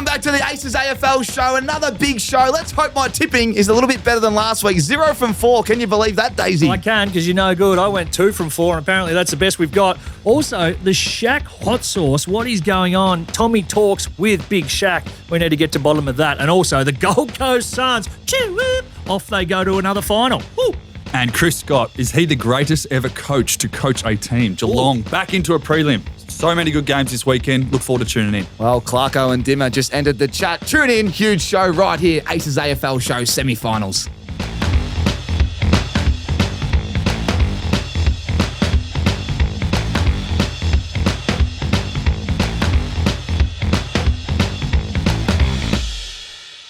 Welcome back to the Aces AFL show. Another big show. Let's hope my tipping is a little bit better than last week. 0 from 4. Can you believe that, Daisy? I can, because you know good. I went 2 from 4, and apparently that's the best we've got. Also, the Shaq hot sauce. What is going on? Tommy talks with Big Shaq. We need to get to the bottom of that. And also, the Gold Coast Suns. Off they go to another final. Woo. And Chris Scott, is he the greatest ever coach to coach a team? Geelong back into a prelim. So many good games this weekend. Look forward to tuning in. Well, Clarko and Dimmer just entered the chat. Tune in. Huge show right here. Aces AFL show semi-finals.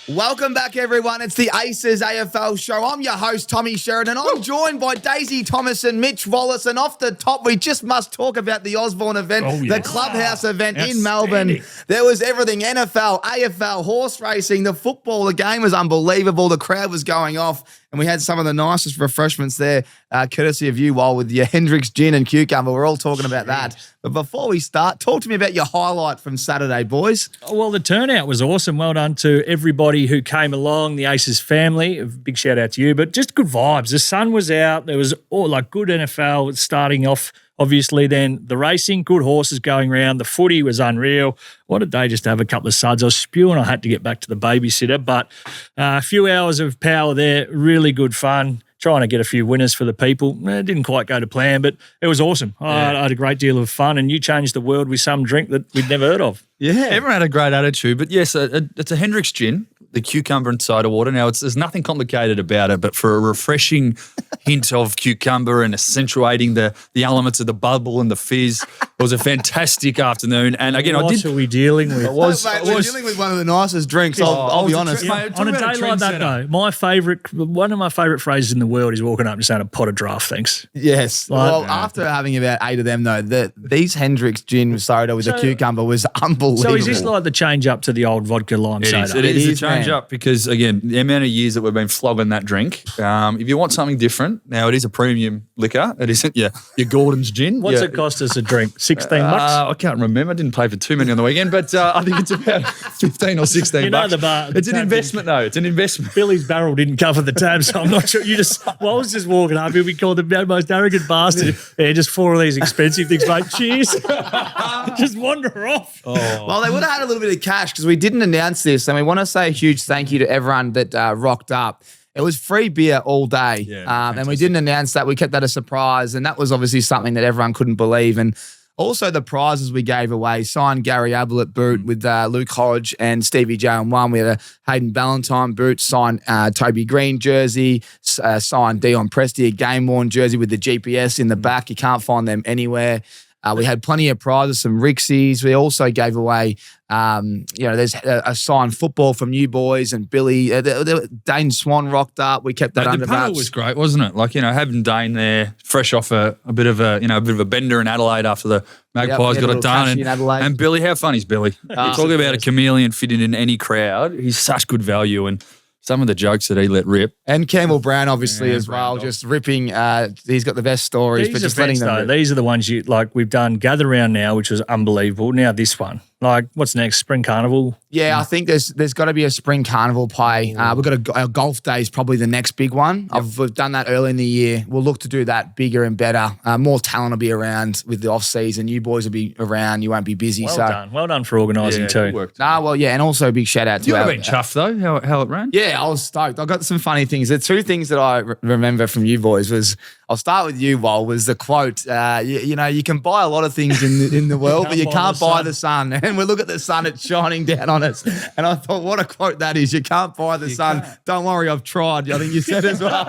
Welcome back, everyone. It's the Aces AFL show. I'm your host, Tommy Sheridan. I'm joined by Daisy Thomas and Mitch Wallace. And off the top, we just must talk about the Osborne event, the Clubhouse event in Melbourne. There was everything, NFL, AFL, horse racing, the football. The game was unbelievable. The crowd was going off. And we had some of the nicest refreshments there, courtesy of you, while with your Hendrix gin and cucumber. We're all talking about that. But before we start, talk to me about your highlight from Saturday, boys. Well, the turnout was awesome. Well done to everybody who came along, the Aces family. A big shout out to you. But just good vibes. The sun was out. There was good NFL starting off. Obviously, then the racing, good horses going around. The footy was unreal. What a day just to have a couple of suds. I was spewing. I had to get back to the babysitter, but a few hours of power there. Really good fun. Trying to get a few winners for the people. It didn't quite go to plan, but it was awesome. I had a great deal of fun, and you changed the world with some drink that we'd never heard of. Yeah. Everyone had a great attitude, but yes, it's a Hendrix gin, the cucumber and soda water. Now, there's nothing complicated about it, but for a refreshing hint of cucumber and accentuating the elements of the bubble and the fizz, it was a fantastic afternoon. And again, what are we dealing with? We're dealing with one of the nicest drinks, I'll be honest. On a day like that, though, one of my favourite phrases in the world is walking up and saying a pot of draft, thanks. Yes. After having about 8 of them, though, these Hendrix gin soda with the cucumber was unbelievable. So is this like the change up to the old vodka lime soda? It is a change up because, again, the amount of years that we've been flogging that drink, if you want something different, now it is a premium liquor. It isn't your Gordon's gin. What's it cost us a drink? 16 bucks? I can't remember. I didn't play for too many on the weekend, but I think it's about 15 or 16 bucks. It's an investment, though. It's an investment. Billy's barrel didn't cover the tab, so I'm not sure. I was just walking up. He'll be called the most arrogant bastard. Yeah, just 4 of these expensive things, mate. Cheers. Just wander off. Oh. Well, they would have had a little bit of cash because we didn't announce this, and we want to say a huge thank you to everyone that rocked up. It was free beer all day, and we didn't announce that. We kept that a surprise, and that was obviously something that everyone couldn't believe. And also the prizes we gave away, signed Gary Ablett boot with Luke Hodge and Stevie J on one. We had a Hayden Ballantyne boot, signed Toby Green jersey, signed Dion Presti, a game-worn jersey with the GPS in the back. You can't find them anywhere. We had plenty of prizes, some Rixies. We also gave away, there's a signed football from you boys and Billy. Dane Swan rocked up. We kept that under wraps. The panel was great, wasn't it? Like, having Dane there, fresh off a bit of a bender in Adelaide after the Magpies got it done. And Billy, how fun is Billy? Talking about a chameleon fitting in any crowd. He's such good value, and some of the jokes that he let rip. And Campbell Brown, obviously, as well, just ripping. He's got the best stories. These are the ones we've done Gather Round now, which was unbelievable. Now this one. What's next? Spring Carnival? Yeah, I think there's got to be a Spring Carnival play. We've got a golf day is probably the next big one. Yep. We've done that early in the year. We'll look to do that bigger and better. More talent will be around with the off-season. You boys will be around. You won't be busy. Well done for organising too. And also a big shout-out to you. You would have been chuffed, though, how it ran. Yeah, I was stoked. I got some funny things. The 2 things that I remember from you boys was, I'll start with you, Wal, was the quote, you can buy a lot of things in the world, but you can't buy the sun. And we look at the sun, it's shining down on us. And I thought, what a quote that is. You can't buy the sun. Don't worry, I've tried. I think you said as well.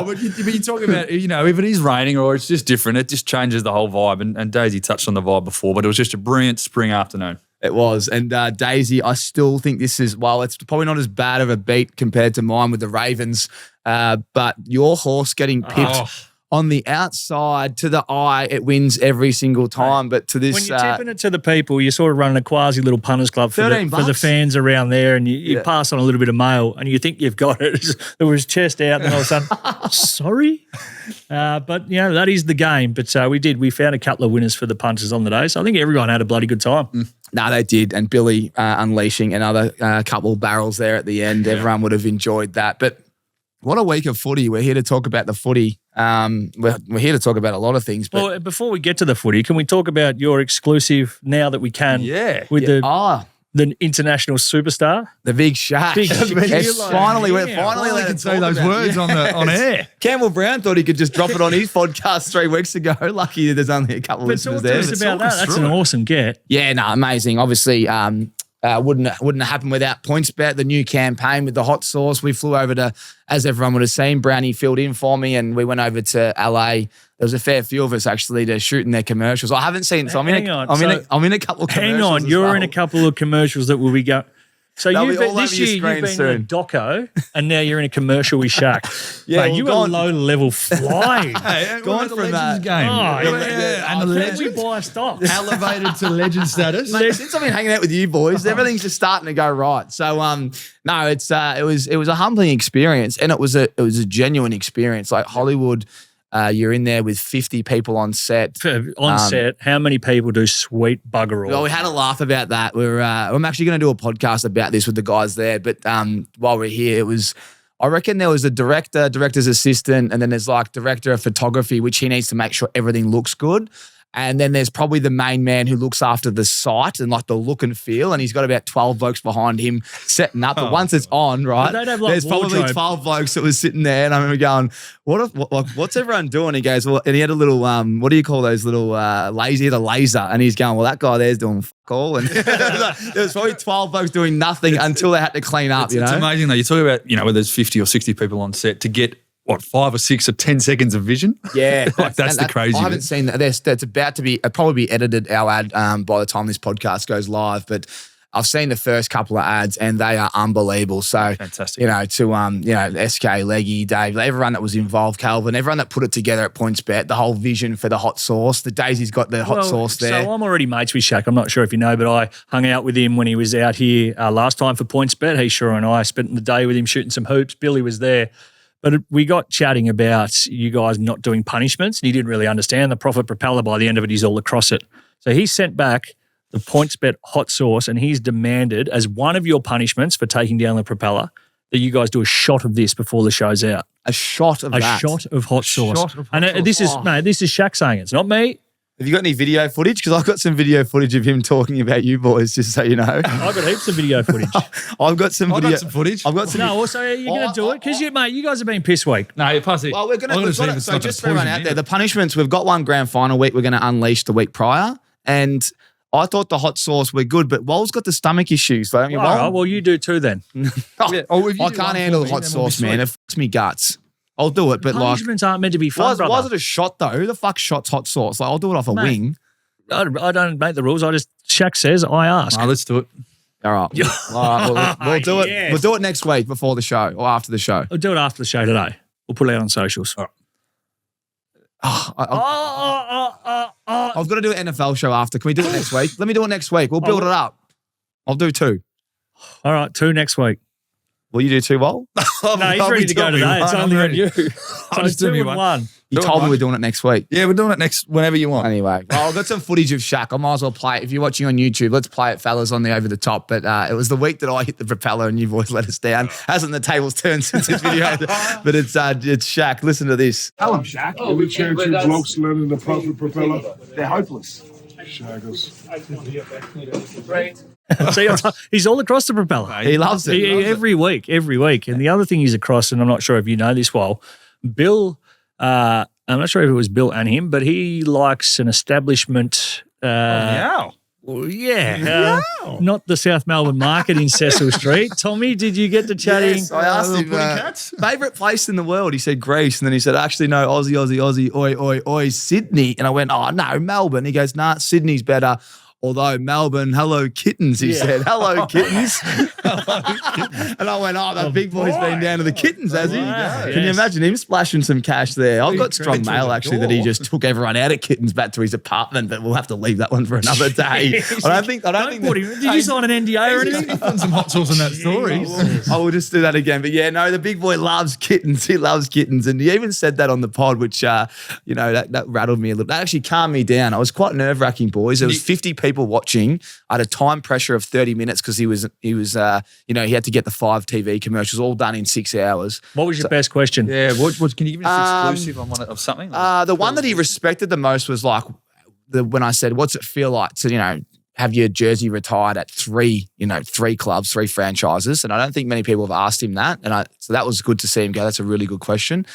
But you're talking about, if it is raining or it's just different, it just changes the whole vibe. And Daisy touched on the vibe before, but it was just a brilliant spring afternoon. It was. And Daisy, I still think this is, it's probably not as bad of a beat compared to mine with the Ravens, but your horse getting pipped on the outside to the eye, it wins every single time. But to this, when you're tipping it to the people, you're sort of running a quasi little punters club for the fans around there, and you pass on a little bit of mail, and you think you've got it. There was chest out, and then all of a sudden, sorry. But that is the game. But we found a couple of winners for the punters on the day, so I think everyone had a bloody good time. No, they did. And Billy unleashing another couple barrels there at the end. Everyone would have enjoyed that. But what a week of footy. We're here to talk about the footy. We're here to talk about a lot of things. But well, before we get to the footy, can we talk about your exclusive now that we can? With the international superstar, the big Shaq. Finally, we're finally let him say those words on air. Campbell Brown thought he could just drop it on his podcast 3 weeks ago. Lucky there's only a couple of listeners there. Talk to us about that. That's an awesome get. Yeah, no, amazing. Obviously, wouldn't have happened without PointsBet, the new campaign with the hot sauce. We flew over to, as everyone would have seen, Brownie filled in for me, and we went over to LA. There was a fair few of us actually to shoot in their commercials. I haven't seen, so I'm in a couple of commercials. Hang on, you're in a couple of commercials that will be going. So this year you've been soon. in a doco, and now you're in a commercial with Shaq. Yeah, mate, you got low level flying. Gone from that game. And we buy stock. Elevated to legend status. Mate, since I've been hanging out with you boys, everything's just starting to go right. So no, it was a humbling experience, and it was a genuine experience. Like Hollywood. You're in there with 50 people on set. Set, how many people do sweet bugger all? Well, we had a laugh about that. I'm actually going to do a podcast about this with the guys there. But while we're here, I reckon there was a director's assistant, and then there's like director of photography, which he needs to make sure everything looks good. And then there's probably the main man who looks after the site and like the look and feel. And he's got about 12 blokes behind him setting up. But once it's on, right, there's probably 12 blokes that was sitting there. And I remember going, what's everyone doing? He goes, well, and he had a little, what do you call those little laser? He had a laser. And he's going, well, that guy there's doing fuck all. And there was probably 12 blokes doing nothing until they had to clean up, It's amazing though. You talk about, where there's 50 or 60 people on set to get 5 or 6 or 10 seconds of vision? Yeah. That's the crazy I haven't seen that. That's about to be, probably be edited, our ad, by the time this podcast goes live. But I've seen the first couple of ads and they are unbelievable. So, fantastic. to, SK, Leggy, Dave, everyone that was involved, Calvin, everyone that put it together at PointsBet, the whole vision for the hot sauce. The Daisy's got the hot sauce there. So I'm already mates with Shaq. I'm not sure if you know, but I hung out with him when he was out here last time for PointsBet. He sure and I spent the day with him shooting some hoops. Billy was there. But we got chatting about you guys not doing punishments, and he didn't really understand the profit propeller. By the end of it, he's all across it. So he sent back the PointsBet hot sauce, and he's demanded as one of your punishments for taking down the propeller that you guys do a shot of this before the show's out. A shot of that? A shot of hot sauce. This is Shaq saying it. It's not me. Have you got any video footage? Because I've got some video footage of him talking about you boys, just so you know. I've got heaps of video footage. I've got some footage. I've got some. No, also you're going to do it? Because you guys have been piss weak. No, pass it. Well, we're going to. So just for everyone out there, the punishments, we've got one grand final week we're going to unleash the week prior. And I thought the hot sauce were good, but Wal's got the stomach issues. Don't you, Wal? All right, well, you do too then. I can't handle the hot sauce, man. It fucks me guts. I'll do it, but punishments aren't meant to be fun, why is it a shot though? Who the fuck shots hot sauce? Like I'll do it off a wing. I don't make the rules. Shaq says, I ask. Let's do it. All right. We'll do it. Yes. We'll do it next week before the show or after the show. We'll do it after the show today. We'll put it out on socials. All right. I've got to do an NFL show after. Can we do it next week? Let me do it next week. We'll build it up. I'll do 2. All right, 2 next week. Will you do 2, Wal? No, he's ready to go today. It's only on you. I'll just do 1. You told me we're doing it next week. Yeah, we're doing it next whenever you want. Anyway, I've got some footage of Shaq. I might as well play it. If you're watching on YouTube, let's play it, fellas, on the over the top. But it was the week that I hit the propeller and you boys let us down. Hasn't the tables turned since this video? But it's Shaq. Listen to this. Tell him, Shaq. Every chance you blokes learning the profit propeller, they're hopeless. Shaggers. See, he's all across the propeller. He loves it. Every week. And the other thing he's across, and I'm not sure if you know this, Wal, Bill, I'm not sure if it was Bill and him, but he likes an establishment. Wow. Well, not the South Melbourne Market in Cecil Street. Tommy, did you get to chatting? Yes, I asked him, favourite place in the world? He said Greece. And then he said, actually, no, Aussie, oi, Sydney. And I went, oh, no, Melbourne. He goes, nah, Sydney's better. Although Melbourne, hello kittens, he said. Hello kittens. And I went, oh, that big boy's been down to the kittens, has he? Can you imagine him splashing some cash there? I've got strong mail, actually, that he just took everyone out of kittens back to his apartment, but we'll have to leave that one for another day. I don't think did you sign an NDA or anything? Put some hot sauce in that story. I will just do that again. But yeah, no, the big boy loves kittens. He loves kittens. And he even said that on the pod, which, that rattled me a little. That actually calmed me down. I was quite nerve-wracking, boys. There was 50 people people watching. I had a time pressure of 30 minutes because he was he had to get the 5 TV commercials all done in 6 hours. What was your best question? Yeah, what can you give us exclusive on one of something? The one that he respected the most was like when I said, "What's it feel like to have your jersey retired at 3 clubs, 3 franchises?" And I don't think many people have asked him that, so that was good to see him go. That's a really good question.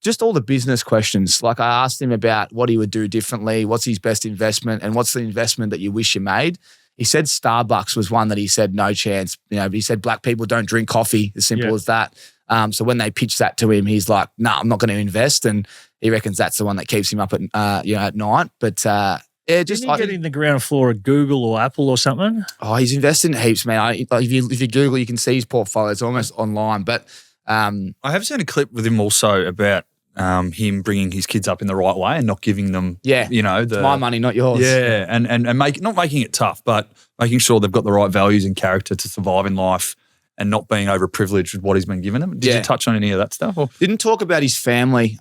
Just all the business questions. Like I asked him about what he would do differently, what's his best investment, and what's the investment that you wish you made. He said Starbucks was one that he said no chance. He said black people don't drink coffee, as simple as that. So when they pitched that to him, he's like, "No, I'm not going to invest," and he reckons that's the one that keeps him up at night. But Didn't he get in the ground floor of Google or Apple or something? Oh, he's invested in heaps, man. If you Google, you can see his portfolio. It's almost online. But I have seen a clip with him also about him bringing his kids up in the right way and not giving them, it's my money, not yours. Yeah, and not making it tough, but making sure they've got the right values and character to survive in life and not being overprivileged with what he's been given them. Did you touch on any of that stuff? Or? Didn't talk about his family.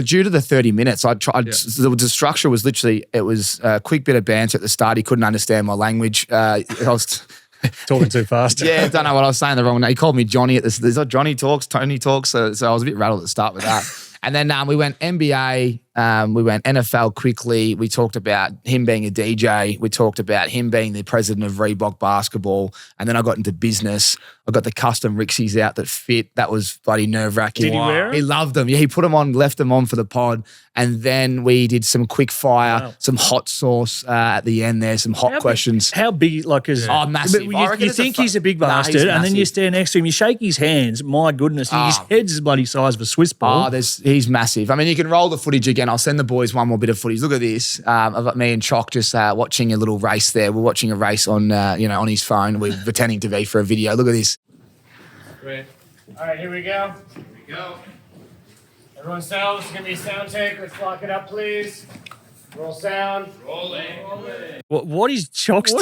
Due to the 30 minutes, I tried. The structure was literally, it was a quick bit of banter at the start. He couldn't understand my language. I was talking too fast. Yeah, I don't know what I was saying the wrong name. He called me Johnny at this. There's like Johnny talks, Tony talks. So I was a bit rattled at the start with that. And then we went NBA, we went NFL quickly. We talked about him being a DJ. We talked about him being the president of Reebok basketball. And then I got into business. I got the custom Rixies out that fit. That was bloody nerve-wracking. Did he wear them? He loved them. Yeah, he put them on, left them on for the pod. And then we did some quick fire, some hot sauce at the end there, some hot questions. How big, Oh, massive. You think he's a big bastard, and then you stand next to him, you shake his hands. My goodness, his head's the bloody size of a Swiss ball. He's massive. I mean, you can roll the footage again. I'll send the boys one more bit of footage. Look at this. I've got me and Chock just watching a little race there. We're watching a race on on his phone. We're pretending to be for a video. Look at this. Great. All right, here we go. Here we go. Everyone settle. This is going to be a sound take. Let's lock it up, please. Roll sound. Rolling. What is Chock's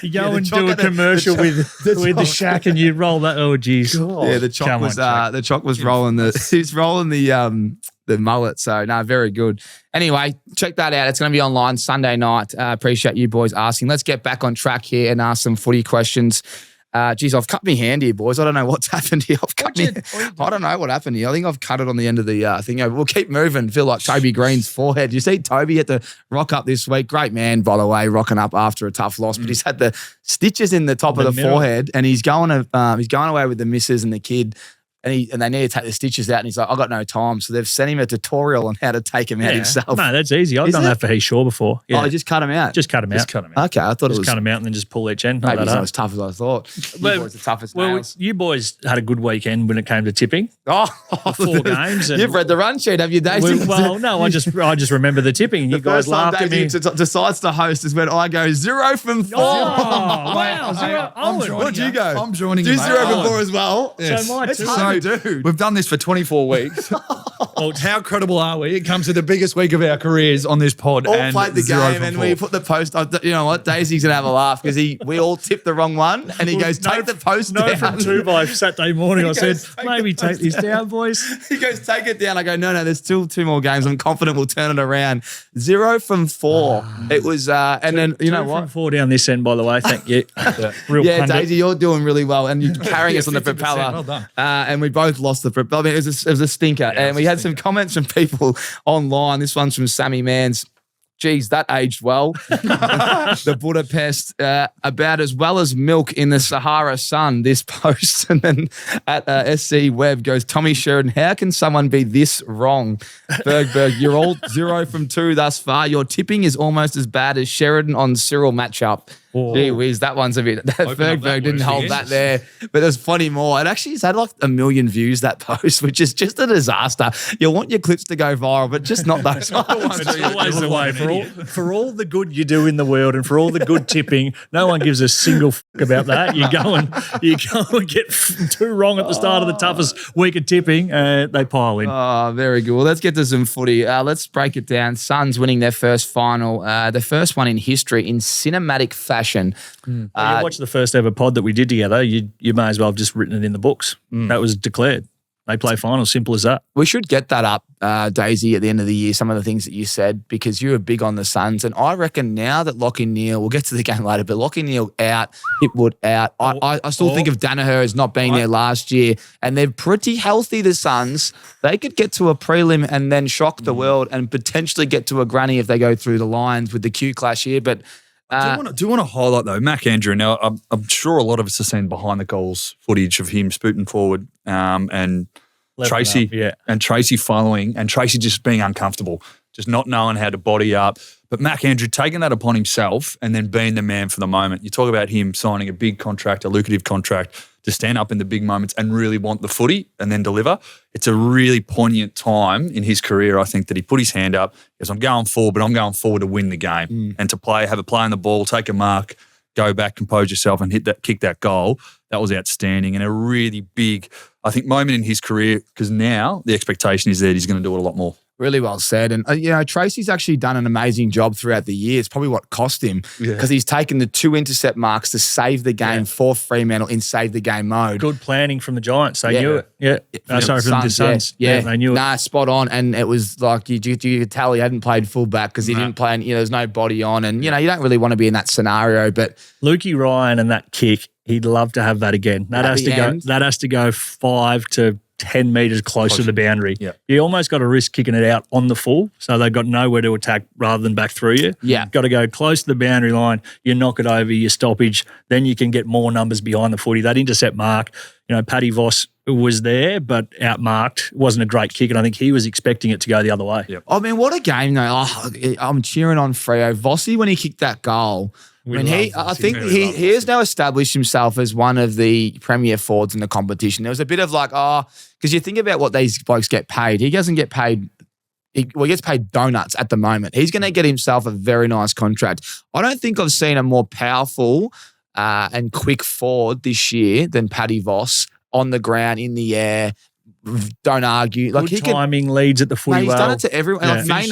You go and do a commercial with the Shaq and you roll that. Oh, geez. Yeah, the Chock was rolling the mullet. So, no, very good. Anyway, check that out. It's going to be online Sunday night. Appreciate you boys asking. Let's get back on track here and ask some footy questions. I've cut my hand here, boys. I don't know what's happened here. I don't know what happened here. I think I've cut it on the end of the thing. We'll keep moving. Feel like Toby Green's forehead. You see Toby had to rock up this week. Great man, by the way, rocking up after a tough loss. But he's had the stitches in the top of the forehead, and he's going away with the missus and the kid. And they need to take the stitches out, and he's like, "I got no time." So they've sent him a tutorial on how to take him out himself. No, that's easy. I've done that for Heath Shaw before. Yeah. Oh, just cut him out. Just cut him out. Okay, I thought it was cut him out and then just pull each end. Maybe it's not as tough as I thought. You boys are tough as nails. You boys had a good weekend when it came to tipping. Oh, 4 games. You've read the run sheet, have you, Dave? No, I just remember the tipping. You guys laughed at me. The first time Dave decides to host is when I go 0 from 4. Oh, wow. 0. What'd you go? I'm joining you. Do 0 from 4 as well. Yes. So it's hard to do. We've done this for 24 weeks. Well, how credible are we? It comes to the biggest week of our careers on this pod. All played the game and we put the post. You know what? Daisy's going to have a laugh because we all tipped the wrong one and he goes, take the post down. From 2 by Saturday morning. I said, maybe take this down, boys. He goes, take it down. I go, no, there's still 2 more games. I'm confident we'll turn it around. 0 from 4. It was, and then, you know what? 2 from 4 down this end, by the way. Thank you. Yeah, Daisy, you're doing really well and you're carrying us on the propeller. Well done. And we both lost the propeller. I mean, it was a stinker. And we had some comments from people online. This one's from Sammy Mans. Geez, that aged well. The Budapest, about as well as milk in the Sahara sun, this post. And then at SC Web goes, Tommy Sheridan, how can someone be this wrong? Berg, you're all 0 from 2 thus far. Your tipping is almost as bad as Sheridan on Cyril matchup. Oh. Gee whiz, that one's a bit. Berg didn't hold that there, but there's plenty more. It actually has had like 1 million views, that post, which is just a disaster. You want your clips to go viral, but just not those ones. It's always the way. For all the good you do in the world and for all the good tipping, no one gives a single about that. You go and get 2 wrong at the start of the toughest week of tipping. They pile in. Oh, very good. Well, let's get to some footy. Let's break it down. Suns winning their first final, the first one in history in cinematic fashion. You watched the first ever pod that we did together. You may as well have just written it in the books. That was declared. They play finals, simple as that. We should get that up, Daisy, at the end of the year, some of the things that you said, because you were big on the Suns. And I reckon now that Lockie Neal, we'll get to the game later, but Lockie Neal out, Hipwood out. I still think of Danaher as not being there last year, and they're pretty healthy, the Suns. They could get to a prelim and then shock the world and potentially get to a granny if they go through the lines with the Q clash here. But do want to highlight, though, Mac Andrew. Now, I'm sure a lot of us have seen behind the goals footage of him spooting forward and Tracy and Tracy following and Tracy just being uncomfortable, just not knowing how to body up. But Mac Andrew taking that upon himself and then being the man for the moment. You talk about him signing a big contract, a lucrative contract, to stand up in the big moments and really want the footy and then deliver. It's a really poignant time in his career, I think, that he put his hand up. He goes, I'm going forward, but I'm going forward to win the game and to play, have a play on the ball, take a mark, go back, compose yourself and kick that goal. That was outstanding and a really big, I think, moment in his career, because now the expectation is that he's going to do it a lot more. Really well said. And, Tracy's actually done an amazing job throughout the year. It's probably what cost him, because he's taken the 2 intercept marks to save the game for Fremantle in save the game mode. Good planning from the Giants. They knew it. From the Suns. Yeah, they knew it. Nah, spot on. And it was like you could tell he hadn't played fullback because he didn't play, and there's no body on. And, you don't really want to be in that scenario. But Lukey Ryan and that kick, he'd love to have that again. That has to go 5 to 10 metres close to the boundary. Yeah. You almost got to risk kicking it out on the full, so they've got nowhere to attack rather than back through you. Yeah. Got to go close to the boundary line, you knock it over, your stoppage, then you can get more numbers behind the footy. That intercept mark, Paddy Voss was there but outmarked. It wasn't a great kick, and I think he was expecting it to go the other way. Yep. I mean, what a game though. I'm cheering on Freo. Vossi, when he kicked that goal, I think he has now established himself as one of the premier forwards in the competition. There was a bit of like, because you think about what these blokes get paid. He doesn't get paid. He gets paid donuts at the moment. He's going to get himself a very nice contract. I don't think I've seen a more powerful and quick forward this year than Paddy Voss on the ground, in the air. Don't argue. Like Good timing, leads at the footy. He's done it to everyone. Yeah. Like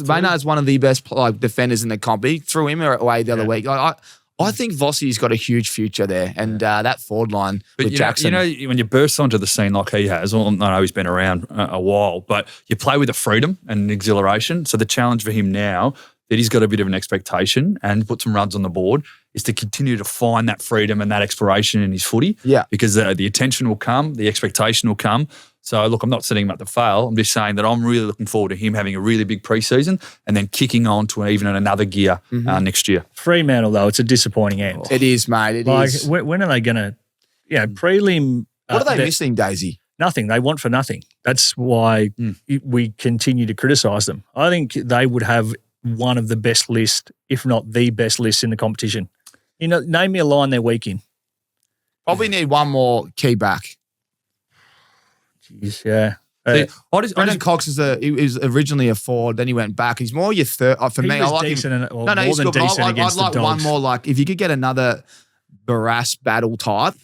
Maynard's one of the best defenders in the comp. He threw him away the other week. I think Vossi's got a huge future there, and that forward line with Jackson. When you burst onto the scene like he has, I know he's been around a while, but you play with a freedom and an exhilaration. So the challenge for him now, that he's got a bit of an expectation and put some runs on the board, is to continue to find that freedom and that exploration in his footy. Yeah. Because the attention will come, the expectation will come. So, look, I'm not setting him up to fail. I'm just saying that I'm really looking forward to him having a really big preseason and then kicking on to even another gear next year. Fremantle, though, it's a disappointing end. It is, mate. It is. When are they going to, prelim? What are they missing, Daisy? Nothing. They want for nothing. That's why we continue to criticise them. I think they would have one of the best lists, if not the best list in the competition. Name me a line they're weak in. Probably need one more key back. Jeez, yeah. Brendan Cox he was originally a forward, then he went back. He's more your third. For me, I like decent him. He's more than decent against the Dogs. I'd like one more. Like if you could get another Barras battle type,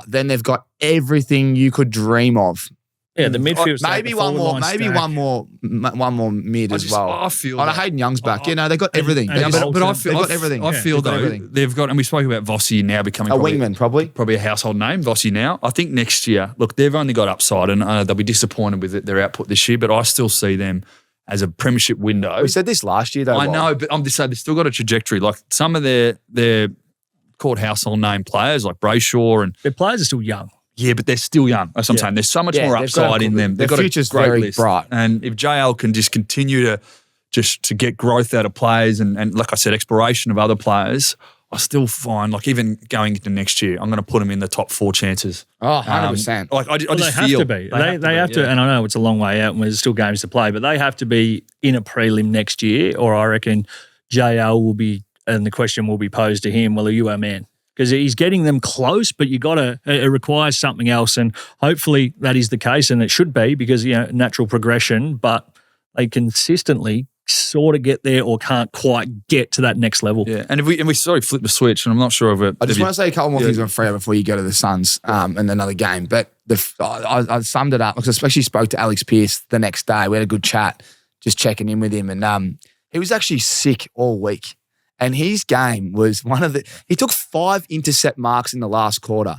then they've got everything you could dream of. Yeah, the midfield. Maybe one more mid as well. I feel Hayden Young's back. They've got everything. They've got everything. I feel though they've got, and we spoke about Vossi now becoming a wingman, probably a household name. Vossi now. I think next year, look, they've only got upside, and they'll be disappointed with their output this year. But I still see them as a premiership window. We said this last year, though. I know, but I'm just saying they've still got a trajectory. Like some of their called household name players, like Brayshaw, and their players are still young. Yeah, but they're still young. That's what I'm saying. There's so much more upside in them. They've got a great list. Bright. And if JL can just continue to get growth out of players and like I said, exploration of other players, I still find, like even going into next year, I'm going to put them in the top 4 chances. Oh, 100%. I just they feel. Have to be. They have to, and I know it's a long way out and there's still games to play, but they have to be in a prelim next year, or I reckon JL will be, and the question will be posed to him, well, are you our man? Because he's getting them close, but it requires something else. And hopefully that is the case, and it should be, because, natural progression, but they consistently sort of get there or can't quite get to that next level. Yeah, and we flip the switch, and I'm not sure of it. I just want to say a couple more things on Freo before you go to the Suns and another game. But I summed it up, because I especially spoke to Alex Pearce the next day. We had a good chat, just checking in with him. And he was actually sick all week. And his game was he took 5 intercept marks in the last quarter.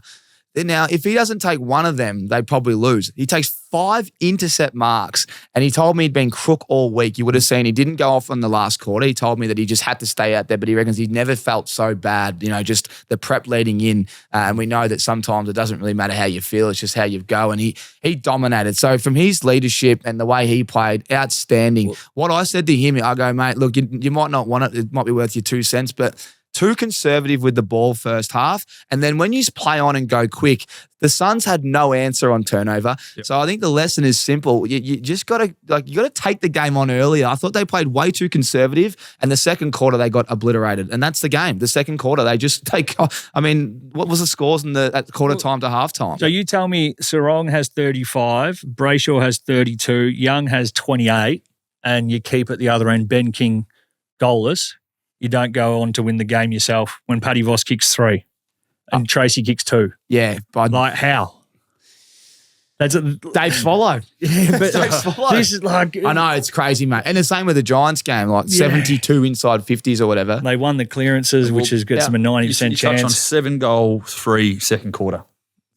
Now, if he doesn't take one of them, they'd probably lose. He takes 5 intercept marks, and he told me he'd been crook all week. You would have seen he didn't go off on the last quarter. He told me that he just had to stay out there, but he reckons he never felt so bad, just the prep leading in. And we know that sometimes it doesn't really matter how you feel, it's just how you go. And he dominated. So from his leadership and the way he played, outstanding. What I said to him, I go, mate, look, you might not want it might be worth your 2 cents, but too conservative with the ball first half. And then when you play on and go quick, the Suns had no answer on turnover. Yep. So I think the lesson is simple. You just got to take the game on earlier. I thought they played way too conservative, and the second quarter they got obliterated. And that's the game. The second quarter, they just take – I mean, what was the scores at quarter time to halftime? So you tell me Sarong has 35, Brayshaw has 32, Young has 28, and you keep at the other end Ben King goalless. You don't go on to win the game yourself when Paddy Voss kicks 3 and Tracy kicks 2. Yeah. Like how? That's Dave Swallow. Yeah, but Dave Swallow. This is like... I know, it's crazy, mate. And the same with the Giants game, 72 inside 50s or whatever. They won the clearances, which has got some 90% you chance. touch on 7 goals, 3 second quarter.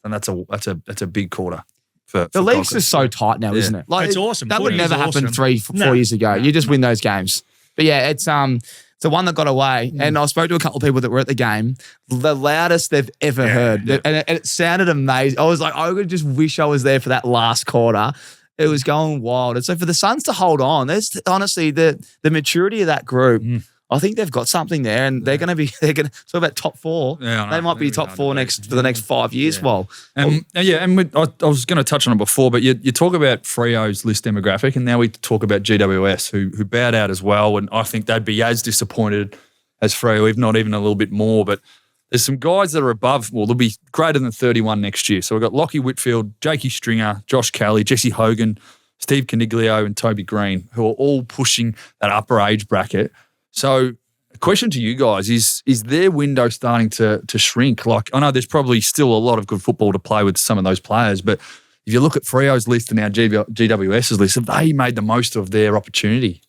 And that's a big quarter. For the league's just so tight now, isn't it? It's awesome. That would never happen awesome. 4 years ago. You just win those games. But yeah, it's the one that got away. And I spoke to a couple of people that were at the game. The loudest they've ever heard. Yeah. And it sounded amazing. I was like, I would just wish I was there for that last quarter. It was going wild. And so for the Suns to hold on, there's honestly the maturity of that group. I think they've got something there, and they're going to talk about top 4. Yeah, they might be top 4 for the next 5 years. Yeah. Well, I was going to touch on it before, but you talk about Freo's list demographic, and now we talk about GWS, who bowed out as well, and I think they'd be as disappointed as Freo, if not even a little bit more. But there's some guys that are above, they'll be greater than 31 next year. So we've got Lockie Whitfield, Jakey Stringer, Josh Kelly, Jesse Hogan, Steve Caniglio, and Toby Green, who are all pushing that upper age bracket. So a question to you guys is their window starting to shrink? Like, I know there's probably still a lot of good football to play with some of those players, but if you look at Freo's list and now GWS's list, have they made the most of their opportunity?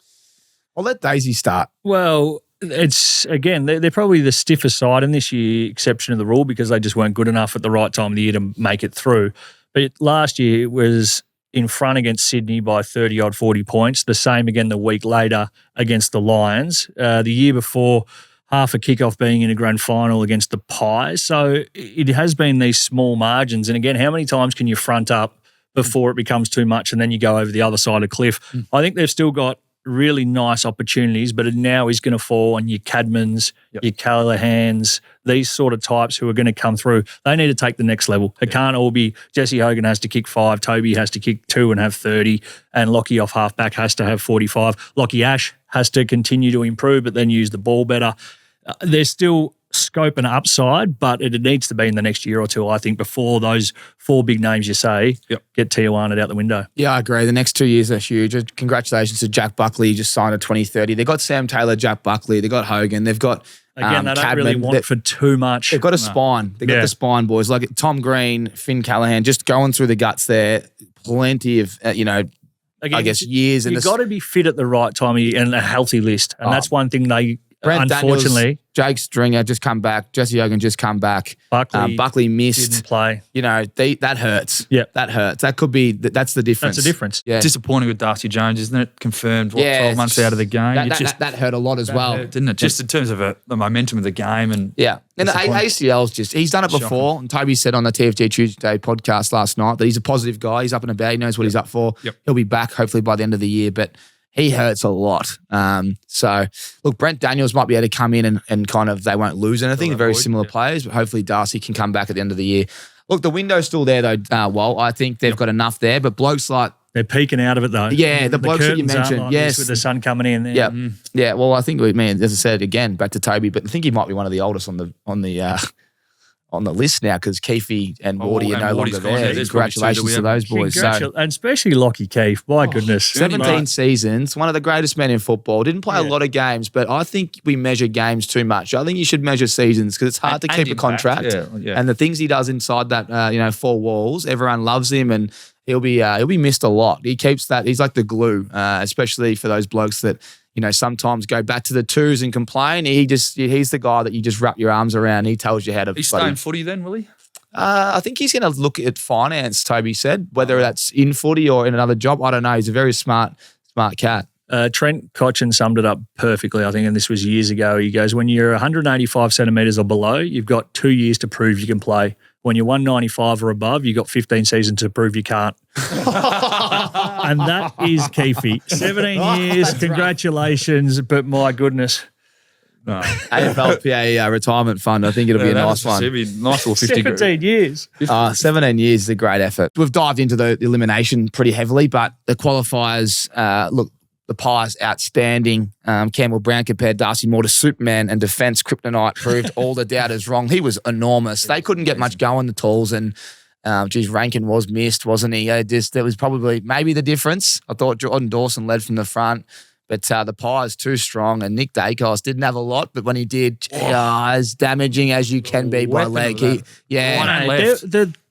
I'll let Daisy start. Well, it's, again, they're probably the stiffer side in this year, exception of the rule, because they just weren't good enough at the right time of the year to make it through. But last year it was in front against Sydney by 30-odd, 40 points. The same again the week later against the Lions. The year before, half a kickoff being in a grand final against the Pies. So it has been these small margins. And again, how many times can you front up before it becomes too much and then you go over the other side of the cliff? I think they've still got really nice opportunities, but it now is going to fall on your Cadmans, your Callahans, these sort of types who are going to come through. They need to take the next level. It can't all be Jesse Hogan has to kick 5, Toby has to kick 2 and have 30, and Lockie off halfback has to have 45. Lockie Ash has to continue to improve, but then use the ball better. There's still scope and upside, but it needs to be in the next year or two, I think, before those 4 big names you say get Tijuana out the window. Yeah, I agree. The next 2 years are huge. Congratulations to Jack Buckley. He just signed a 2030. They've got Sam Taylor, Jack Buckley. They've got Hogan. They've got Again, they don't Cadman. really want for too much. They've got a spine. They've got the spine, boys. Like Tom Green, Finn Callahan, just going through the guts there. Plenty of, Again, I guess, years. You've got to be fit at the right time and a healthy list. And that's one thing they, Brent unfortunately. Daniels, Jake Stringer just come back. Jesse Hogan just come back. Buckley missed. Didn't play. That hurts. Yeah. That hurts. That could be, that's the difference. That's the difference. Yeah. Disappointing with Darcy Jones, isn't it? Confirmed, 12 months out of the game. That hurt a lot as well. Didn't it? Just in terms of the momentum of the game. And And the ACL's he's done it before. And Toby said on the TFG Tuesday podcast last night that he's a positive guy. He's up and about. He knows what he's up for. He'll be back hopefully by the end of the year. But he hurts a lot. So, look, Brent Daniels might be able to come in and kind of, they won't lose anything. They're very similar players, but hopefully Darcy can come back at the end of the year. Look, the window's still there though, Walt. I think they've got enough there, but blokes like... They're peeking out of it though. Yeah, the blokes that you mentioned. Like yes. With the sun coming in there. Yeah. Yeah, well, I think, as I said, again, back to Toby, but I think he might be one of the oldest on the list now because Keefe and Wardy are no longer there. Congratulations to those boys. And especially Lockie Keefe. My goodness. 17 seasons, one of the greatest men in football. Didn't play a lot of games, but I think we measure games too much. I think you should measure seasons because it's hard to keep a contract. And the things he does inside that 4 walls, everyone loves him and he'll be missed a lot. He keeps that. He's like the glue, especially for those blokes that sometimes go back to the twos and complain. He's the guy that you just wrap your arms around. He tells you how to. He's staying footy then, will he? I think he's going to look at finance, Toby said, whether that's in footy or in another job. I don't know. He's a very smart cat. Trent Cotchin summed it up perfectly, I think, and this was years ago. He goes, when you're 185 centimetres or below, you've got 2 years to prove you can play. When you're 195 or above, you've got 15 seasons to prove you can't. And that is Keefe. 17 years, congratulations, but my goodness. No. AFLPA retirement fund. I think it'll be a nice one. It'll be a nice little 50 17 years. 17 years is a great effort. We've dived into the elimination pretty heavily, but the qualifiers, look, the Pies outstanding. Campbell Brown compared Darcy Moore to Superman, and defence kryptonite proved all the doubters wrong. He was enormous. They couldn't get much going, the Tools, and Rankin was missed, wasn't he? That was probably maybe the difference. I thought Jordan Dawson led from the front. But the Pies too strong, and Nick Dacos didn't have a lot, but when he did, as damaging as you can be by leg. The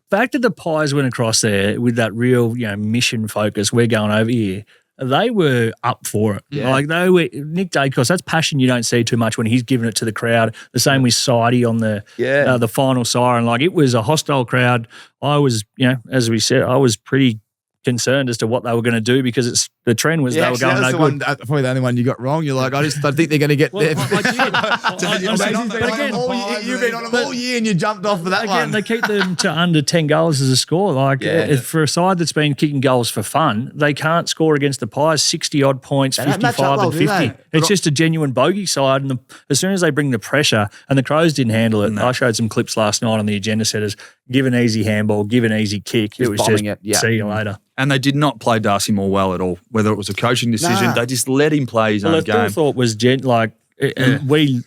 fact that the Pies went across there with that real, mission focus, we're going over here, they were up for it. Yeah. Like Nick Dacos, that's passion you don't see too much when he's giving it to the crowd. The same with Sidey on the final siren. Like, it was a hostile crowd. I was, as we said, I was pretty concerned as to what they were going to do, because the trend was they were going no good. Probably the only one you got wrong. You're like, I think they're going to get there. You've been on them all year and you jumped off for that one. Again, they keep them to under 10 goals as a score. Like, for a side that's been kicking goals for fun, they can't score against the Pies 60-odd points, 55 and 50. It's just a genuine bogey side. And as soon as they bring the pressure, and the Crows didn't handle it. I showed some clips last night on the agenda setters. Give an easy handball, give an easy kick. It was just see you later. And they did not play Darcy Moore well at all. Whether it was a coaching decision, they just let him play his own game. I thought was I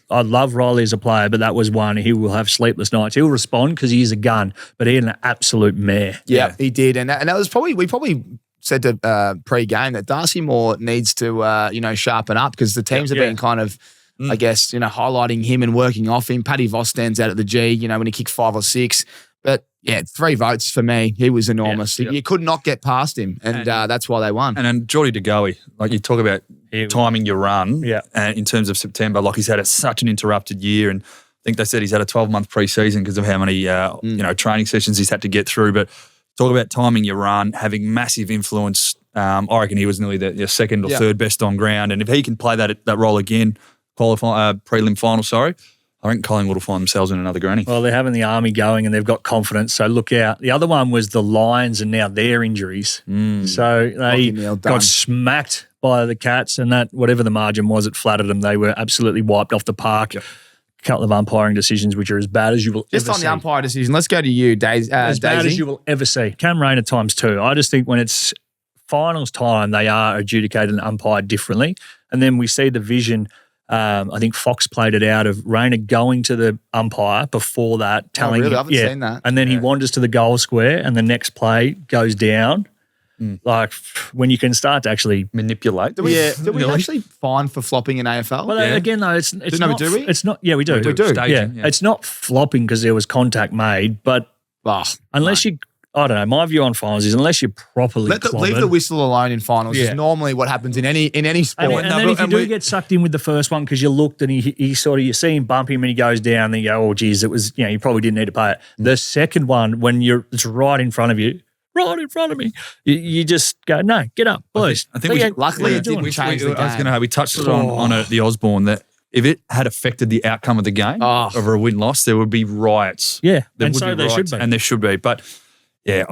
love Riley as a player, but that was one. He will have sleepless nights. He'll respond because he is a gun, but he had an absolute mare. Yeah, he did, and that was we probably said to pre-game that Darcy Moore needs to sharpen up, because the teams have been kind of, I guess, highlighting him and working off him. Paddy Voss stands out at the G, when he kicked 5 or 6, but. Yeah, 3 votes for me. He was enormous. You could not get past him, and that's why they won. And then Geordie De Goey, like you talk about timing your run in terms of September, like he's had such an interrupted year, and I think they said he's had a 12-month pre-season because of how many training sessions he's had to get through. But talk about timing your run, having massive influence. I reckon he was nearly the second or third best on ground, and if he can play that role again, prelim final, I think Collingwood will find themselves in another granny. Well, they're having the Army going and they've got confidence, so look out. The other one was the Lions and now their injuries. So they got smacked by the Cats, and that, whatever the margin was, it flattered them. They were absolutely wiped off the park. A couple of umpiring decisions which are as bad as you will ever see. Just on the umpire decision, let's go to you, Daisy. As bad as you will ever see. Cam Rayner times 2. I just think when it's finals time, they are adjudicated and umpired differently. And then we see the vision. I think Fox played it out of Rayner going to the umpire before that, telling him, I haven't seen that. And then he wanders to the goal square, and the next play goes down. Like, when you can start to actually manipulate. Do we actually fine for flopping in AFL? Well, again, though, it's not. Do we? It's not. Yeah, we do. We do. Staging, It's not flopping because there was contact made, but unless you. I don't know. My view on finals is unless you're properly leave the whistle alone in finals. Is normally what happens in any sport. And then if you do get sucked in with the first one because you looked and he sort of, you see him bump him and he goes down, then you go, oh geez, it was, you probably didn't need to pay it. The second one, when it's right in front of you, right in front of me, you just go, no, get up, boys. I think luckily it didn't change the game. I was going to we touched on the Osborne that if it had affected the outcome of the game over a win-loss, there would be riots. Yeah, there and would so be there riots, should be. And there should be, but. Yeah,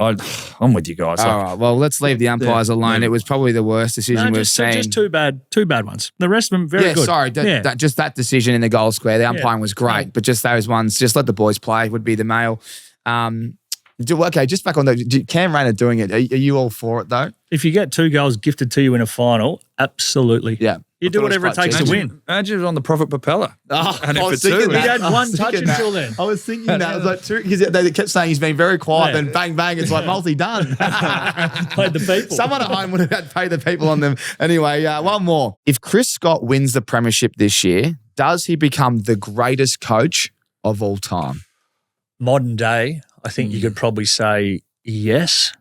I'm with you guys. All right, well, let's leave the umpires alone. It was probably the worst decision we've seen. Just two bad ones. The rest of them, very good. Sorry, just that decision in the goal square. The umpiring was great, but just those ones, just let the boys play would be the mail. Okay, just back on Cam Rayner doing it. Are you all for it, though? If you get 2 goals gifted to you in a final, absolutely. Yeah. You do whatever it takes to win. Imagine it on the profit propeller. And he had one touch until then. I was thinking that. I was like, because they kept saying he's been very quiet, then bang, bang, it's like multi-done. Paid the people. Someone at home would have had to pay the people on them. Anyway, one more. If Chris Scott wins the premiership this year, does he become the greatest coach of all time? Modern day, I think you could probably say yes.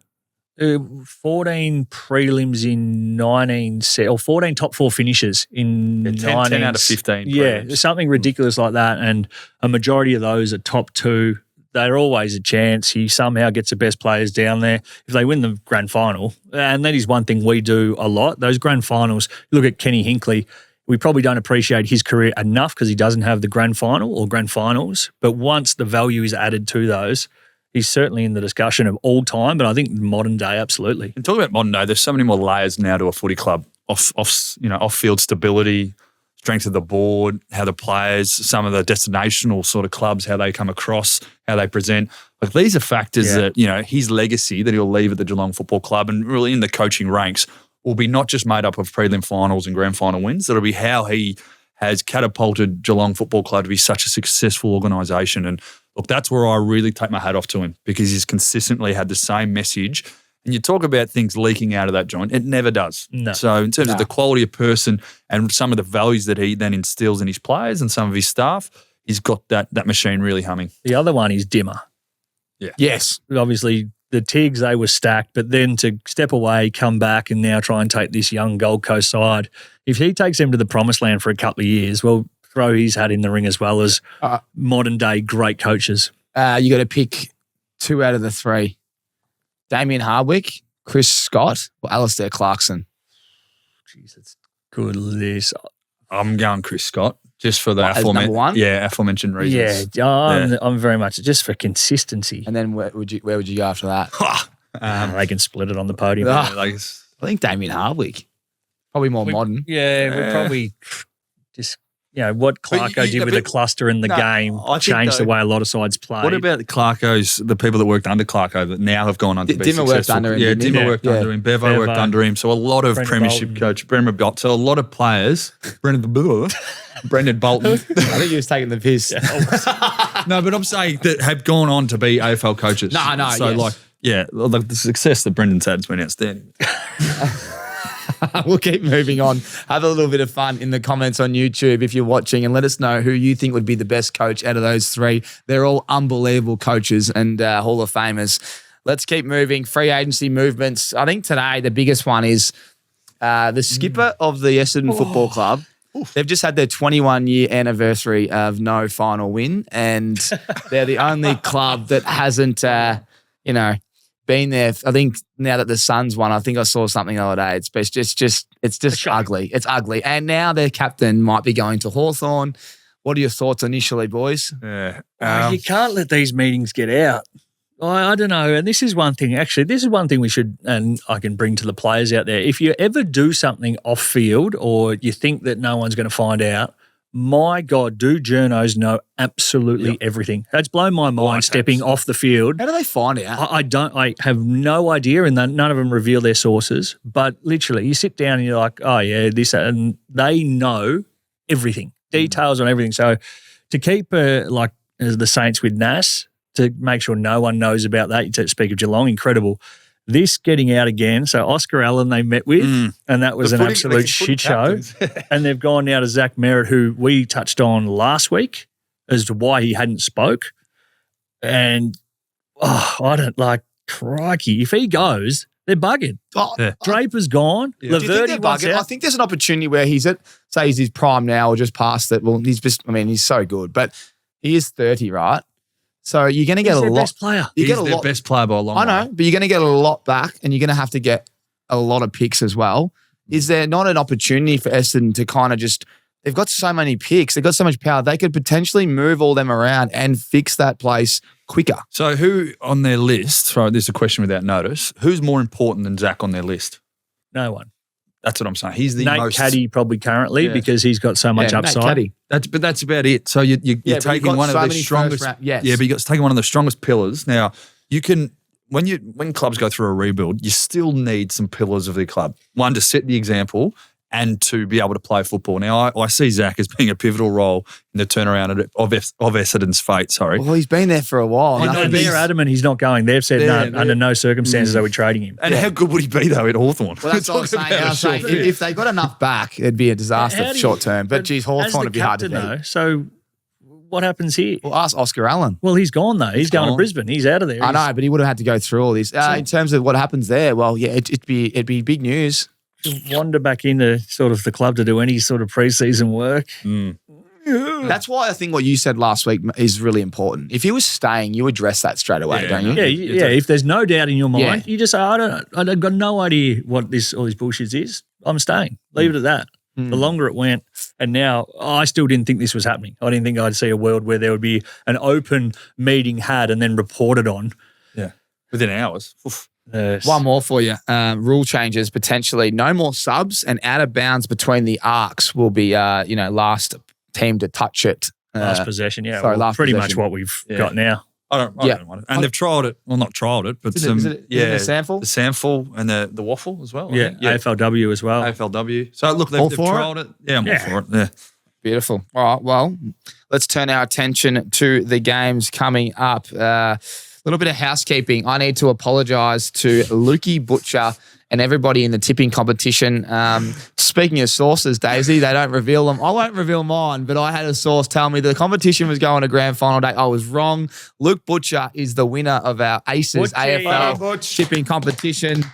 14 prelims in 19 or 14 top 4 finishes in 10 out of 15. Yeah, something ridiculous like that, and a majority of those are top 2. they're always a chance. He somehow gets the best players down there. If they win the grand final, and that is one thing we do a lot, those grand finals, look at Kenny Hinkley, we probably don't appreciate his career enough because he doesn't have the grand final or grand finals. But once the value is added to those, he's certainly in the discussion of all time, but I think modern day, absolutely. And talking about modern day, there's so many more layers now to a footy club. Off-field stability, strength of the board, how the players, some of the destinational sort of clubs, how they come across, how they present. Like these are factors that, his legacy that he'll leave at the Geelong Football Club and really in the coaching ranks will be not just made up of prelim finals and grand final wins. It'll be how he has catapulted Geelong Football Club to be such a successful organisation. And look, that's where I really take my hat off to him because he's consistently had the same message. And you talk about things leaking out of that joint, it never does. No. So in terms of the quality of person and some of the values that he then instills in his players and some of his staff, he's got that machine really humming. The other one is Dimmer. Yeah. Yes. Obviously, the Tigs, they were stacked, but then to step away, come back and now try and take this young Gold Coast side, if he takes them to the promised land for a couple of years, well, throw his hat in the ring as well as modern-day great coaches. You got to pick 2 out of the 3. Damien Hardwick, Chris Scott, or Alistair Clarkson? Jeez, it's good list. I'm going Chris Scott just for the number one? aforementioned reasons. Yeah, I'm very much just for consistency. And then where would you go after that? They can split it on the podium. I think Damien Hardwick. Probably more modern. Yeah, we probably just, what Clarko did with the cluster in the game changed the way a lot of sides play. What about the Clarkos, the people that worked under Clarko that now have gone on to be Dimmer successful? worked under him. Yeah, Dimmer worked under him. Bevo worked under him. So a lot of premiership coach, Brendan Bolton. So a lot of players, Brendan Bolton. I think he was taking the piss. No, but I'm saying that have gone on to be AFL coaches. No. So the success that Brendan's had has been outstanding. We'll keep moving on. Have a little bit of fun in the comments on YouTube if you're watching and let us know who you think would be the best coach out of those 3. They're all unbelievable coaches and Hall of Famers. Let's keep moving. Free agency movements. I think today the biggest one is the skipper of the Essendon Football Club. They've just had their 21-year anniversary of no final win, and they're the only club that hasn't, been there. I think now that the Suns won, I think I saw something the other day. It's just ugly. It's ugly. And now their captain might be going to Hawthorn. What are your thoughts initially, boys? Yeah. You can't let these meetings get out. I don't know. And this is one thing, actually, we should, and I can bring to the players out there. If you ever do something off field or you think that no one's going to find out, my God, do journos know absolutely everything? That's blown my mind stepping off the field. How do they find out? I have no idea, and none of them reveal their sources. But literally, you sit down and you're like, oh, yeah, this, and they know everything, details on everything. So to keep, like the Saints with Nas, to make sure no one knows about that, to speak of Geelong, incredible. This getting out again. So Oscar Allen they met with, and that was an absolute shit show. And they've gone now to Zach Merritt, who we touched on last week as to why he hadn't spoke. And I don't like, crikey, if he goes, they're bugging. Draper's gone. Do you think they're bugging? I think there's an opportunity where he's at, say he's his prime now or just past it. Well, he's so good, but he is 30, right? So you're going to get a lot. Best player. He's their best player by a long way. I know, but you're going to get a lot back and you're going to have to get a lot of picks as well. Is there not an opportunity for Essendon to kind of just, they've got so many picks, they've got so much power, they could potentially move all them around and fix that place quicker. So who on their list, so this is a question without notice, who's more important than Zach on their list? No one. That's what I'm saying. He's the Nate most... Caddy probably currently because he's got so much upside. That's about it. So you're taking one of the strongest... Yeah, but you're taking one of the strongest pillars. Now, you can... When clubs go through a rebuild, you still need some pillars of their club. One, to set the example and to be able to play football. Now, I see Zach as being a pivotal role in the turnaround of Essendon's fate, Well, he's been there for a while. I know they're adamant he's not going. They've said under no circumstances are we trading him. And how good would he be, though, at Hawthorn? Well, that's what I was saying. If they got enough back, it'd be a disaster short term. But, geez, Hawthorn would be hard to beat. So what happens here? Well, ask Oscar Allen. Well, he's gone, though. He's going to Brisbane. He's out of there. I know, but he would have had to go through all this. In terms of what happens there, well, yeah, it'd be big news. Wander back into sort of the club to do any sort of pre-season work. That's why I think what you said last week is really important. If he was staying, you address that straight away, don't you? Yeah. If there's no doubt in your mind, you just say, I've got no idea what all this bullshit is. I'm staying. Leave it at that. The longer it went, and now I still didn't think this was happening. I didn't think I'd see a world where there would be an open meeting had and then reported on. Yeah, within hours. Oof. One more for you. Rule changes potentially. No more subs and out of bounds between the arcs will be, last team to touch it. Last possession, yeah. Sorry, last pretty possession. much what we've got now. I don't want it. And they've trialled it. Well, not trialled it, but Is it the sample? The sample and the waffle as well. Yeah, AFLW as well. AFLW. So look, they've trialled it. Yeah, I'm all for it. Yeah. Beautiful. All right, well, let's turn our attention to the games coming up. A little bit of housekeeping. I need to apologise to Lukey Butcher and everybody in the tipping competition. Speaking of sources, Daisy, they don't reveal them. I won't reveal mine, but I had a source tell me the competition was going to grand final day. I was wrong. Luke Butcher is the winner of our Aces AFL tipping competition.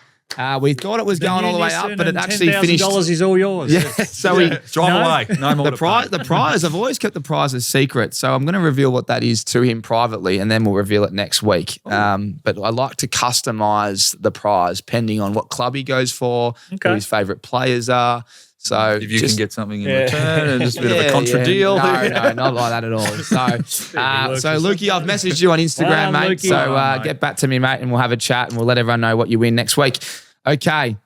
We thought it was going all the way up, but it actually finished. $10,000 is all yours. Yeah, so we drive away. No more. The prize. I've always kept the prize a secret, so I'm going to reveal what that is to him privately, and then we'll reveal it next week. But I like to customize the prize depending on what club he goes for, who his favourite players are. So if you can get something in return, and just a bit of a contra deal. No, not like that at all. So Lukey, I've messaged you on Instagram, mate. Lukey. So get back to me, mate, and we'll have a chat and we'll let everyone know what you win next week. Okay,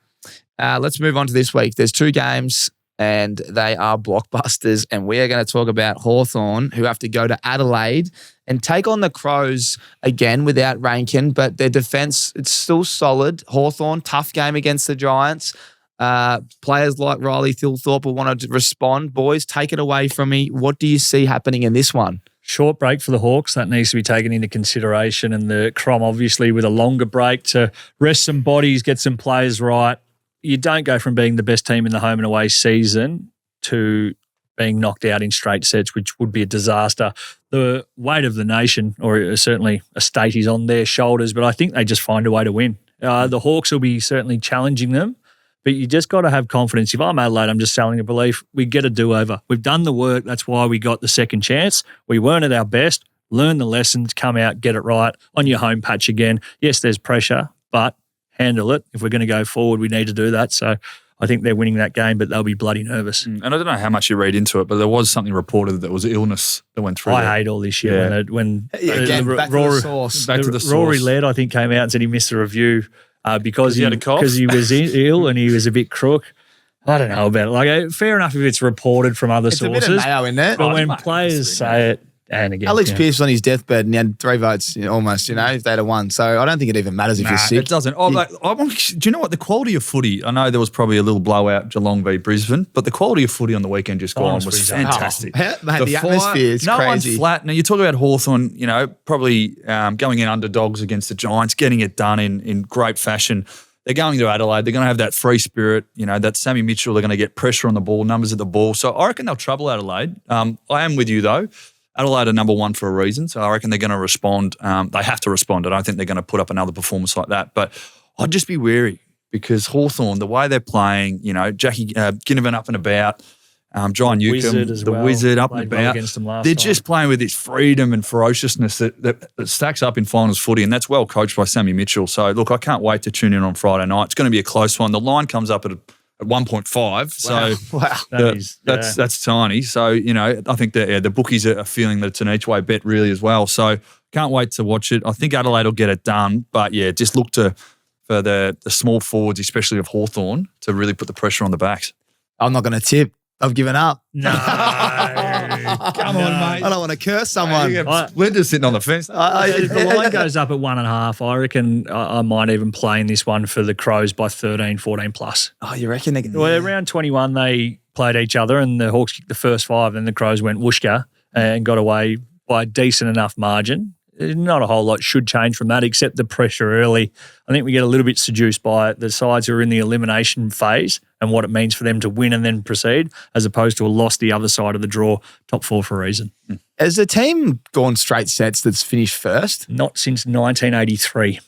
let's move on to this week. There's 2 games and they are blockbusters, and we are going to talk about Hawthorn, who have to go to Adelaide and take on the Crows again without Rankin, but their defence, it's still solid. Hawthorn, tough game against the Giants. Players like Riley Thilthorpe will want to respond. Boys, take it away from me. What do you see happening in this one? Short break for the Hawks. That needs to be taken into consideration. And the Crom, obviously, with a longer break to rest some bodies, get some players right. You don't go from being the best team in the home and away season to being knocked out in straight sets, which would be a disaster. The weight of the nation, or certainly a state, is on their shoulders, but I think they just find a way to win. The Hawks will be certainly challenging them, but you just got to have confidence. If I'm Adelaide, I'm just selling a belief. We get a do-over. We've done the work. That's why we got the second chance. We weren't at our best. Learn the lessons, come out, get it right on your home patch again. Yes, there's pressure, but handle it. If we're going to go forward, we need to do that. So I think they're winning that game, but they'll be bloody nervous. And I don't know how much you read into it, but there was something reported that was illness that went through. I hate all this shit. Yeah. When Back to the source. Rory Laird, I think, came out and said he missed a review because he had a cough? Because he was ill and he was a bit crook. I don't know about it. Like, fair enough if it's reported from other sources. It's a bit of mayo in there. But when players say it, and again, Alex Pearce was on his deathbed and he had 3 votes almost, if they'd have won. So I don't think it even matters if you're sick. It doesn't. Do you know what? The quality of footy, I know there was probably a little blowout, Geelong v Brisbane, but the quality of footy on the weekend just gone was fantastic. Mate, the atmosphere is no crazy. One's flat. Now, you talk about Hawthorn, probably going in underdogs against the Giants, getting it done in great fashion. They're going to Adelaide. They're going to have that free spirit, that Sammy Mitchell. They're going to get pressure on the ball, numbers at the ball. So I reckon they'll trouble Adelaide. I am with you, though. Adelaide are number 1 for a reason, so I reckon they're going to respond. They have to respond. I don't think they're going to put up another performance like that. But I'd just be wary because Hawthorn, the way they're playing, Jackie Ginnivan up and about, John Newcomb, Wizard up and about. They're just playing with this freedom and ferociousness that stacks up in finals footy, and that's well coached by Sammy Mitchell. So, look, I can't wait to tune in on Friday night. It's going to be a close one. The line comes up at 1.5, so that's tiny. So, I think that the bookies are feeling that it's an each way bet really as well. So can't wait to watch it. I think Adelaide will get it done, but just look for the small forwards, especially of Hawthorn, to really put the pressure on the backs. I'm not going to tip. I've given up. No. Come on, mate. I don't want to curse someone. We're just sitting on the fence. If the line goes up at 1.5, I reckon I might even play in this one for the Crows by 13, 14 plus. Oh, you reckon? Well, around 21, they played each other and the Hawks kicked the first 5 and the Crows went whooshka and got away by a decent enough margin. Not a whole lot should change from that except the pressure early. I think we get a little bit seduced by it. The sides who are in the elimination phase and what it means for them to win and then proceed as opposed to a loss the other side of the draw, top 4 for a reason. Has the team gone straight sets that's finished first? Not since 1983.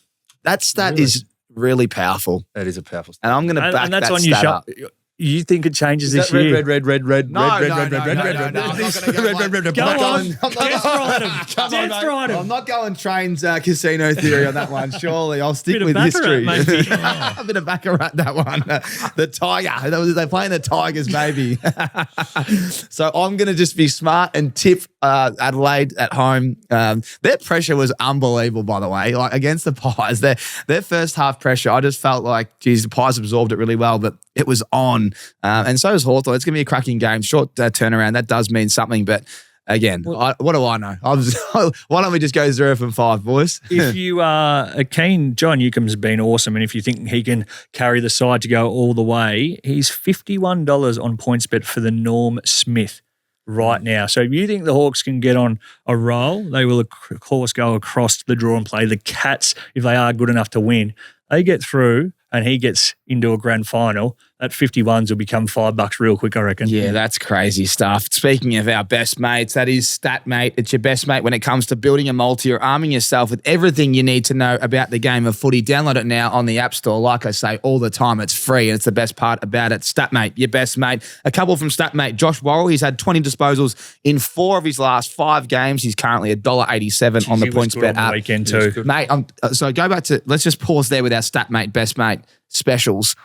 That stat is really powerful. That is a powerful stat. And I'm going to back and that's that on stat your up. You think it changes Is this that year? red. No, I'm not gonna Go on. I'm Death ride him. Death ride him. not going trains casino theory on that one. Surely I'll stick Bit of with history. baccarat, maybe. A bit of baccarat, that one. The Tiger. They're playing the Tigers, maybe. So I'm going to just be smart and tip Adelaide at home. Their pressure was unbelievable, by the way. Like against the Pies, their first half pressure, I just felt like, geez, the Pies absorbed it really well, but it was on. And so is Hawthorn. It's going to be a cracking game. Short turnaround. That does mean something, but again, what do I know? Why don't we just go 0 from 5, boys? If you are keen, John Newcomb's been awesome, and if you think he can carry the side to go all the way, he's $51 on PointsBet for the Norm Smith right now. So if you think the Hawks can get on a roll, they will, of course, go across the draw and play the Cats if they are good enough to win. They get through and he gets into a grand final, that 51s will become $5 real quick, I reckon. Yeah, that's crazy stuff. Speaking of our best mates, that is StatMate. It's your best mate when it comes to building a multi or arming yourself with everything you need to know about the game of footy. Download it now on the App Store. Like I say all the time, it's free, and it's the best part about it. StatMate, your best mate. A couple from StatMate. Josh Worrell, he's had 20 disposals in 4 of his last 5 games. He's currently $1.87 on the PointsBet app. Weekend too. Mate, so go back to, let's just pause there with our StatMate best mate specials.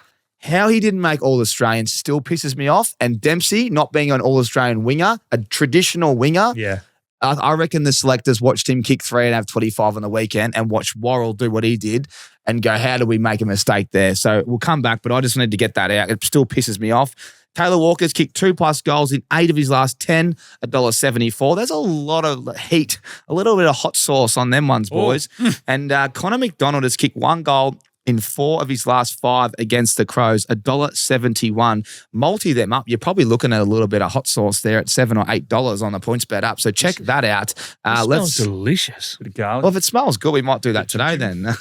How he didn't make All-Australian still pisses me off. And Dempsey not being an All-Australian winger, a traditional winger. Yeah. I reckon the selectors watched him kick 3 and have 25 on the weekend and watched Worrell do what he did and go, how did we make a mistake there? So we'll come back, but I just wanted to get that out. It still pisses me off. Taylor Walker's kicked 2+ goals in 8 of his last 10, $1.74. There's a lot of heat, a little bit of hot sauce on them ones, boys. And Connor McDonald has kicked 1 goal in 4 of his last 5 against the Crows, $1.71. Multi them up. You're probably looking at a little bit of hot sauce there at $7 or $8 on the PointsBet app. So check that out. Smells delicious. Well, if it smells good, we might do that today then.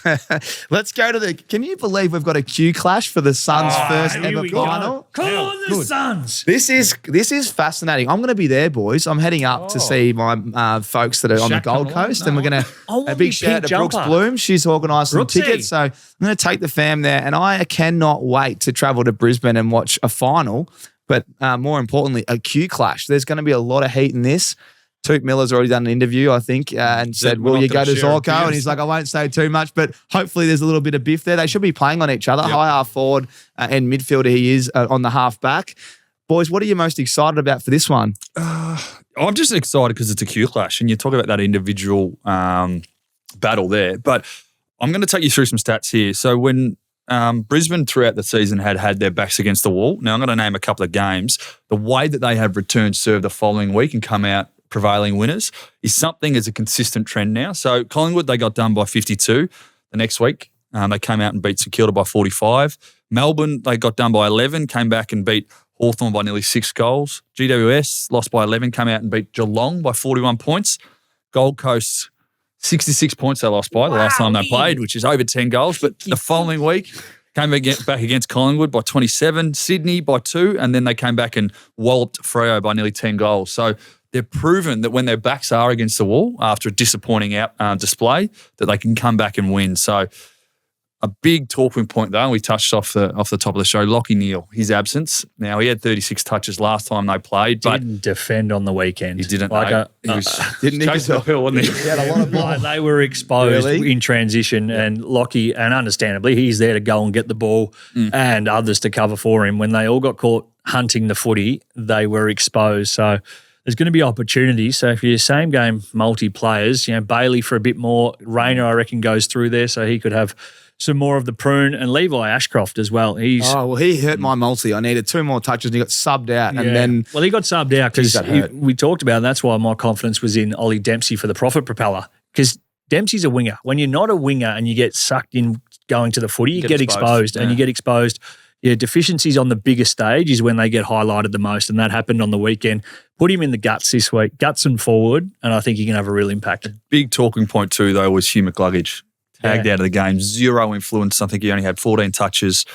Let's go to can you believe we've got a Q clash for the Suns' first ever final? Come on, the Suns. This is fascinating. I'm going to be there, boys. I'm heading up to see my folks that are on the Gold Coast, and we're going to a big shout out to Brooks Bloom. She's organised some tickets, so I'm going to take the fam there, and I cannot wait to travel to Brisbane and watch a final, but more importantly, a Q clash. There's going to be a lot of heat in this. Toot Miller's already done an interview, I think, and said, will you go to Zorko? And he's like, I won't say too much, but hopefully there's a little bit of biff there. They should be playing on each other. Yep. High half forward and midfielder he is on the half back. Boys, what are you most excited about for this one? I'm just excited because it's a Q clash, and you talk about that individual battle there, but I'm going to take you through some stats here. So when Brisbane throughout the season had their backs against the wall, now I'm going to name a couple of games, the way that they have returned serve the following week and come out prevailing winners is something as a consistent trend now. So Collingwood, they got done by 52 the next week. They came out and beat St Kilda by 45. Melbourne, they got done by 11, came back and beat Hawthorn by nearly 6 goals. GWS lost by 11, came out and beat Geelong by 41 points. Gold Coast, 66 points they lost by the last time they played, which is over 10 goals. But the following week, came back against Collingwood by 27, Sydney by 2, and then they came back and walloped Freo by nearly 10 goals. So they've proven that when their backs are against the wall after a disappointing display, that they can come back and win. So a big talking point, though, we touched off the top of the show, Lachie Neale, his absence. Now, he had 36 touches last time they played, but didn't defend on the weekend. He didn't. He was didn't chasing the hill, wasn't he? He had a lot of ball. They were exposed in transition, and Lachie, and understandably, he's there to go and get the ball and others to cover for him. When they all got caught hunting the footy, they were exposed. So there's going to be opportunities. So if you're same game multi-players, Bailey for a bit more. Rayner, I reckon, goes through there, so he could have some more of the prune, and Levi Ashcroft as well. He hurt my multi. I needed 2 more touches and he got subbed out. And then he got subbed out because we talked about it, and that's why my confidence was in Ollie Dempsey for the profit propeller, because Dempsey's a winger. When you're not a winger and you get sucked in going to the footy, you get exposed and you get exposed. Yeah, deficiencies on the bigger stage is when they get highlighted the most, and that happened on the weekend. Put him in the guts this week, guts and forward, and I think he can have a real impact. Big talking point too, though, was Hugh McCluggage. Tagged out of the game, 0 influence. I think he only had 14 touches.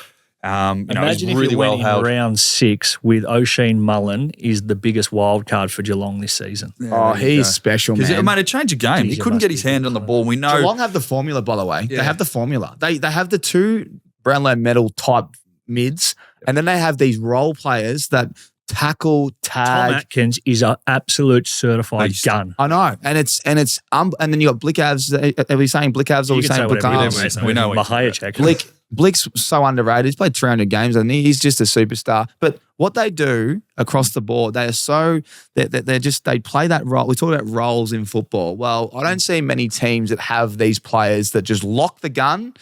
Imagine if you went in round 6 with O'Sheen Mullen is the biggest wild card for Geelong this season. Yeah, he's special, man. Because it made a change of game. He couldn't get his hand on the ball. We know Geelong have the formula, by the way. Yeah. They have the formula. They have the 2 Brownlow medal type mids And then they have these role players that tackle, Tom tag. Atkins is an absolute certified Beast. gun. I know. And then you got Blickavs. Are we saying Blickavs or are You we can saying say whatever you Blickavs? want. We know what you're Mahayachek. Blick's so underrated. He's played 300 games and he's just a superstar. But what they do across the board, they play that role. We talk about roles in football. Well, I don't see many teams that have these players that just lock the gun,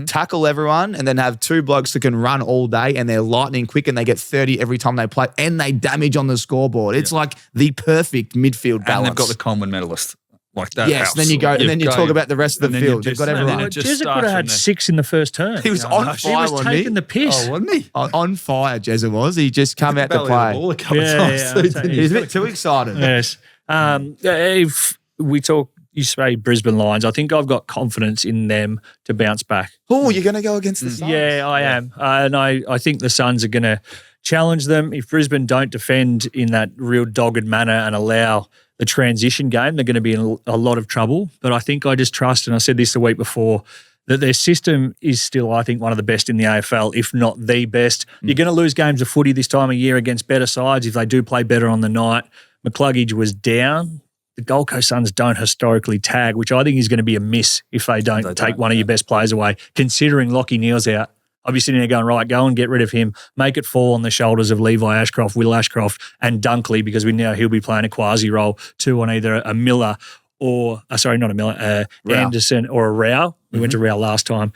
tackle everyone, and then have two blokes that can run all day and they're lightning quick and they get 30 every time they play and they damage on the scoreboard. It's like the perfect midfield balance. And they've got the Coleman medalist. Like that. Yes, then you go, and then you talk about the rest of the field. They've got everyone. Jezza could have had 6 in the first term. He was on fire, He was wasn't he? taking the piss. Oh, wasn't he? On fire, Jezza was. He just come out to Belly of the play. ball a couple of Yeah, times. yeah, I'm saying He's a bit too excited. Yes. If we talk, you say Brisbane Lions, I think I've got confidence in them to bounce back. Oh, you're going to go against the Suns? Yeah, I am. And I think the Suns are going to challenge them. If Brisbane don't defend in that real dogged manner and allow the transition game, they're going to be in a lot of trouble. But I think I just trust, and I said this the week before, that their system is still, I think, one of the best in the AFL, if not the best. You're going to lose games of footy this time of year against better sides if they do play better on the night. McCluggage was down. The Gold Coast Suns don't historically tag, which I think is going to be a miss if they don't take one of your best players away, considering Lachie Neale's out. I'll be sitting there going, right, go and get rid of him. Make it fall on the shoulders of Levi Ashcroft, Will Ashcroft, and Dunkley, because we know he'll be playing a quasi role too on either a Miller or, not a Miller, Anderson or a Rao. We went to Rao last time.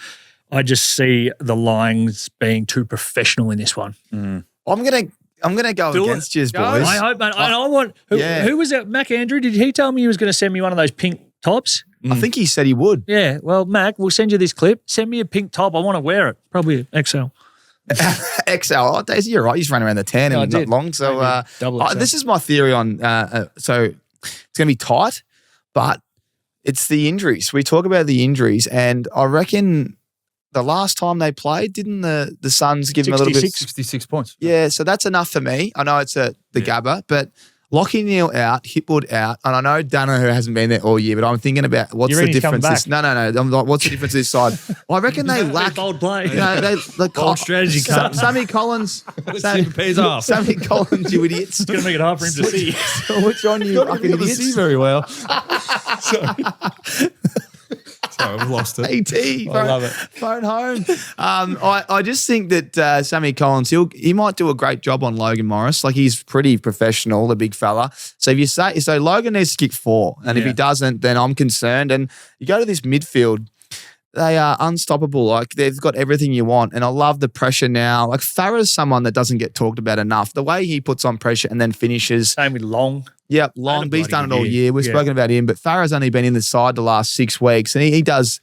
I just see the Lions being too professional in this one. I'm gonna go against you, boys. I hope, man. I want. Who was that? Mac Andrew? Did he tell me he was going to send me one of those pink tops? I think he said he would. Yeah. Well, Mac, we'll send you this clip. Send me a pink top. I want to wear it. Probably XL. XL. Oh, Daisy, you're right. He's running around the 10 and not long. So this is my theory on. So it's going to be tight, but it's the injuries. We talk about the injuries, and I reckon the last time they played, didn't the Suns give him a little bit? 66 points. Yeah, so that's enough for me. I know it's the Gabba, but Lachie Neale out, Hipwood out, and I know Danaher hasn't been there all year, but I'm thinking about what's the difference. No. I'm like, what's the difference this side? Well, I reckon they lack bold play. You know, Bold strategy. Sammy Collins. Pays off. Sammy Collins, you idiots. It's going to make it hard for him to see. Which one you fucking idiots? see very well. Sorry, I've lost it. AT, I love it. Phone home. I just think that Sammy Collins, he might do a great job on Logan Morris. Like, he's pretty professional, the big fella. So if you say, Logan needs to kick 4, and if he doesn't, then I'm concerned. And you go to this midfield, they are unstoppable. Like, they've got everything you want. And I love the pressure now. Like, Farah's someone that doesn't get talked about enough. The way he puts on pressure and then finishes. Same with Long. Yep, Long. He's done it all year. We've spoken about him, but Farah's only been in the side the last 6 weeks, and he does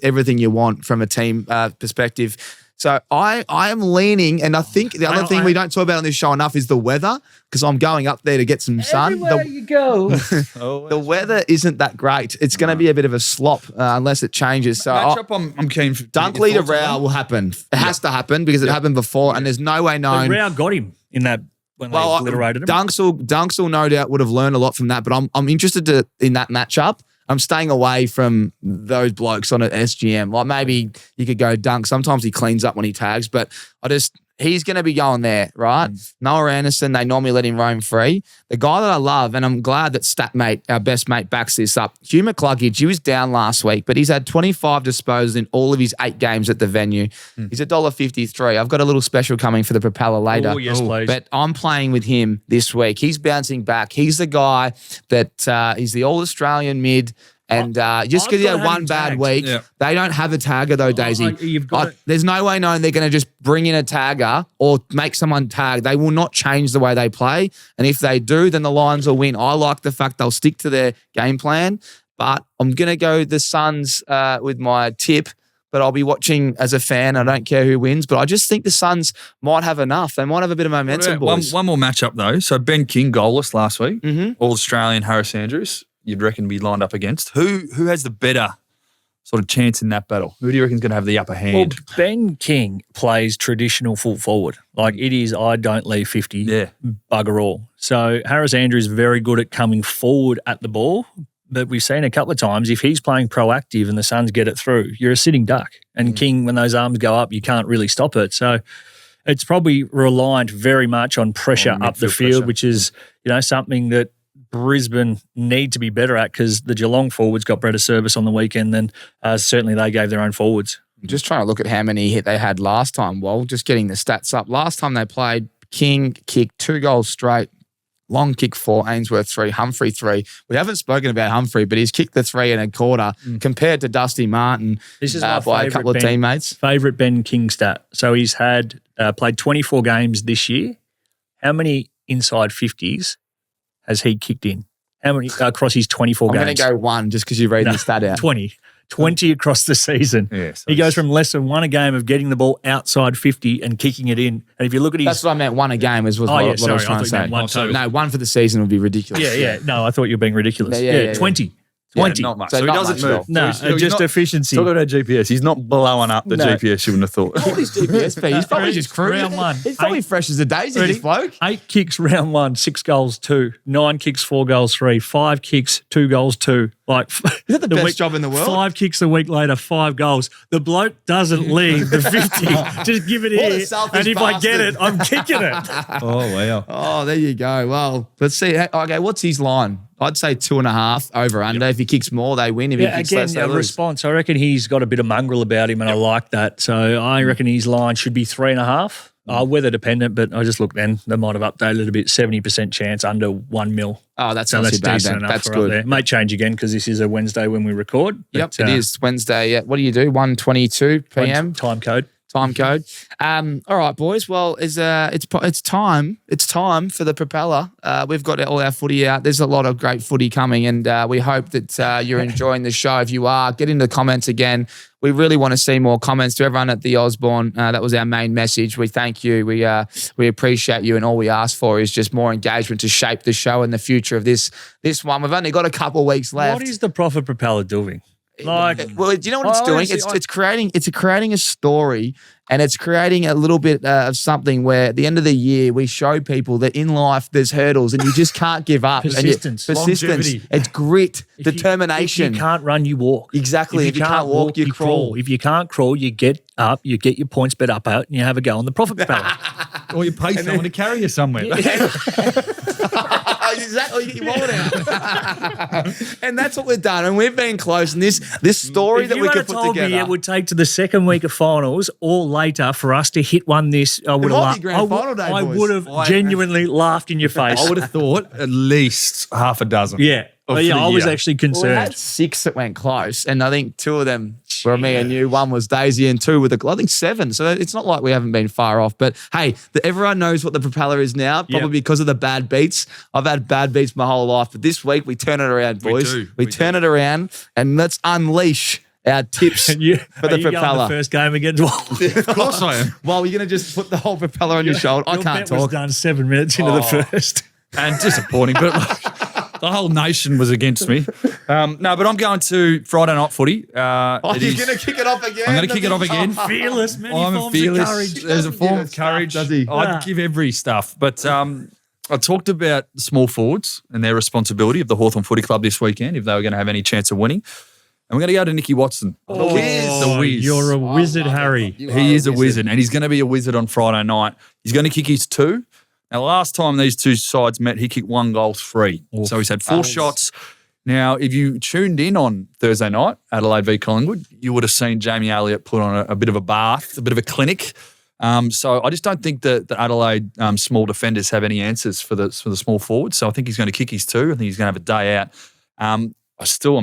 everything you want from a team perspective. So I am leaning, and I think the other thing we don't talk about on this show enough is the weather, because I'm going up there to get some sun. Everywhere you go. The weather isn't that great. It's going to be a bit of a slop unless it changes. So Matchup, I'm keen for Dunkley to Rao will happen. It has to happen because it happened before, and there's no way known. Rao got him in that. When they obliterated him. Dunks will no doubt would have learned a lot from that, but I'm interested in that matchup. I'm staying away from those blokes on an SGM. Like, maybe you could go Dunk. Sometimes he cleans up when he tags, but he's going to be going there, right? Noah Anderson, they normally let him roam free. The guy that I love, and I'm glad that Statmate, our best mate, backs this up, Hugh McCluggage, he was down last week, but he's had 25 disposals in all of his 8 games at the venue. He's $1.53. I've got a little special coming for the propeller later. Oh, yes, please. But I'm playing with him this week. He's bouncing back. He's the guy that he's the All-Australian mid. And just because he had one bad week, they don't have a tagger though, Daisy. There's no way knowing they're going to just bring in a tagger or make someone tag. They will not change the way they play. And if they do, then the Lions will win. I like the fact they'll stick to their game plan. But I'm going to go the Suns with my tip. But I'll be watching as a fan. I don't care who wins. But I just think the Suns might have enough. They might have a bit of momentum, boys. One more matchup though. So Ben King goalless last week. All-Australian Harris Andrews. You'd reckon be lined up against? Who has the better sort of chance in that battle? Who do you reckon is going to have the upper hand? Well, Ben King plays traditional full forward. Like, it is, I don't leave 50, bugger all. So Harris Andrews is very good at coming forward at the ball, but we've seen a couple of times, if he's playing proactive and the Suns get it through, you're a sitting duck. And King, when those arms go up, you can't really stop it. So it's probably reliant very much on pressure up the field, pressure. which is, something that Brisbane need to be better at because the Geelong forwards got better service on the weekend than certainly they gave their own forwards. I'm just trying to look at how many hit they had last time. Well, just getting the stats up. Last time they played, King kicked 2 goals straight. Long kick 4, Ainsworth 3, Humphrey 3. We haven't spoken about Humphrey, but he's kicked the 3 1/4 compared to Dusty Martin. This is my by a couple of teammates. Favourite Ben King stat. So he's had played 24 games this year. How many inside 50s has he kicked in? How many across his 24 games? I'm going to go 1 just because you're reading the stat out. 20 across the season. Yeah, so he goes from less than 1 a game of getting the ball outside 50 and kicking it in. And if you look at his... That's what I meant, 1 a game was what I was trying to say. One total. No, 1 for the season would be ridiculous. Yeah. No, I thought you were being ridiculous. Yeah, 20. Yeah, not much. So So, he not doesn't much at all. move. No, So he's just not- efficiency. Talk about GPS. He's not blowing up the No. GPS, you wouldn't have thought. What is GPS be? He's probably just cruising. Round 1. He's probably fresh as a daisy, Ready? this bloke. 8 kicks round 1, 6 goals 2, 9 kicks 4 goals 3, 5 kicks 2 goals 2. Like Is that the best job in the world? 5 kicks a week later, 5 goals. The bloke doesn't leave the 50. Just give it What a here, selfish and if I get bastard. it, I'm kicking it. Oh, wow. Oh, there you go. Well, let's see. Okay, what's his line? I'd say 2.5 over under. If he kicks more, they win. If he kicks less, they a lose. response. I reckon he's got a bit of mongrel about him, and I like that. So I reckon his line should be 3.5. Weather dependent, but I just looked then. They might have updated it a bit. 70% chance under 1 mil. Oh, that's So not that's too bad decent then. enough That's for up good. there. Might change again because this is a Wednesday when we record. Yep, but, it is Wednesday. Yeah. What do you do? 1:22 p.m. Time code. time code. All right, boys. Well, it's time. It's time for the propeller. We've got all our footy out. There's a lot of great footy coming, and we hope that you're enjoying the show. If you are, get in the comments again. We really want to see more comments. To everyone at the Osborne, that was our main message. We thank you. We appreciate you, and all we ask for is just more engagement to shape the show and the future of this one. We've only got a couple of weeks left. What is the Profit Propeller doing? Like, well, do you know what it's doing? It's creating a story, and it's creating a little bit of something where at the end of the year we show people that in life there's hurdles and you just can't give up. Persistence. Longevity. It's grit, if determination. you can't run, you walk. Exactly. If you can't walk, you crawl. If you can't crawl, you get up, you get your points bet up out, and you have a go on the Profit Propeller. Or you pay someone to carry you somewhere. Exactly, get your wallet out. And that's what we've done. And we've been close. And this story that we could put together. Me it would take to the second week of finals or later for us to hit one this. I would might have be grand final day, I boys. would have genuinely laughed in your face. I would have thought at least half a dozen. Yeah. for Yeah, the I was year. actually Well, we concerned. had 6 that went close, and I think 2 of them were me and you. 1 was Daisy, and 2 with I think 7. So it's not like we haven't been far off. But hey, everyone knows what the propeller is now, probably because of the bad beats. I've had bad beats my whole life, but this week we turn it around, boys. We turn it around, and let's unleash our tips for the Are you going propeller. the first game against Wolves? Of course I am. Well, you're going to just put the whole propeller on your shoulder. I Your can't bet was talk. done 7 minutes into the first. And disappointing, but like, the whole nation was against me. No, but I'm going to Friday night footy. You're going to kick it off again? I'm going to kick it off again. Fearless, many I'm forms fearless. of courage. There's a form of courage. does he? I'd give every stuff. But I talked about the small forwards and their responsibility of the Hawthorn Footy Club this weekend if they were going to have any chance of winning. And we're going to go to Nicky Watson. The whiz. You're a wizard, Harry. He is a wizard, and he's going to be a wizard on Friday night. He's going to kick his 2. Now, last time these two sides met, he kicked 1 goal 3. So he's had 4 shots. Now, if you tuned in on Thursday night, Adelaide v Collingwood, you would have seen Jamie Elliott put on a bit of a bath, a bit of a clinic. So I just don't think that the Adelaide small defenders have any answers for the small forwards. So I think he's going to kick his 2. I think he's going to have a day out. I'm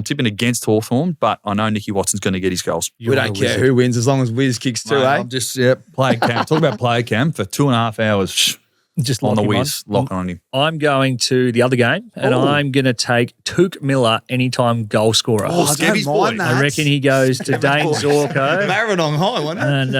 tipping against Hawthorn, but I know Nicky Watson's going to get his goals. We don't care who wins as long as Wiz kicks 2, Mate, eh? I'm just player cam. Talk about player cam for 2.5 hours. Just On the lock him whiz, locking on him. I'm going to the other game, and I'm going to take Touk Miller anytime goal scorer. I don't mind that. I reckon he goes to Dane Zorko. Marriott high, wasn't it?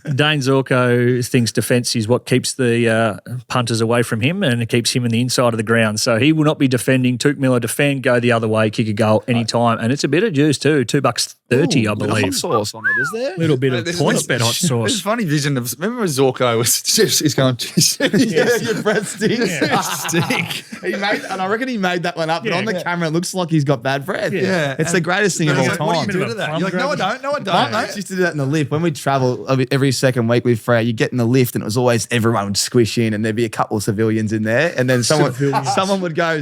And Dane Zorko thinks defence is what keeps the punters away from him, and it keeps him in the inside of the ground. So he will not be defending. Touk Miller defend, go the other way, kick a goal anytime. And it's a bit of juice too, $2.30, I Hot believe. sauce on it, is there? Little bit of points bet hot There's sauce. a funny vision of, remember when Zorko was just, he's going, Your breath stinks. Stink. And I reckon he made that one up. But on the camera, it looks like he's got bad breath. Yeah. It's the greatest thing of all Like, what time. do you do to that? You're like, no, I don't. No, I don't. I used to do that in the lift. When we travel every second week with Freya, you get in the lift and it was always everyone would squish in and there'd be a couple of civilians in there. And then someone would go,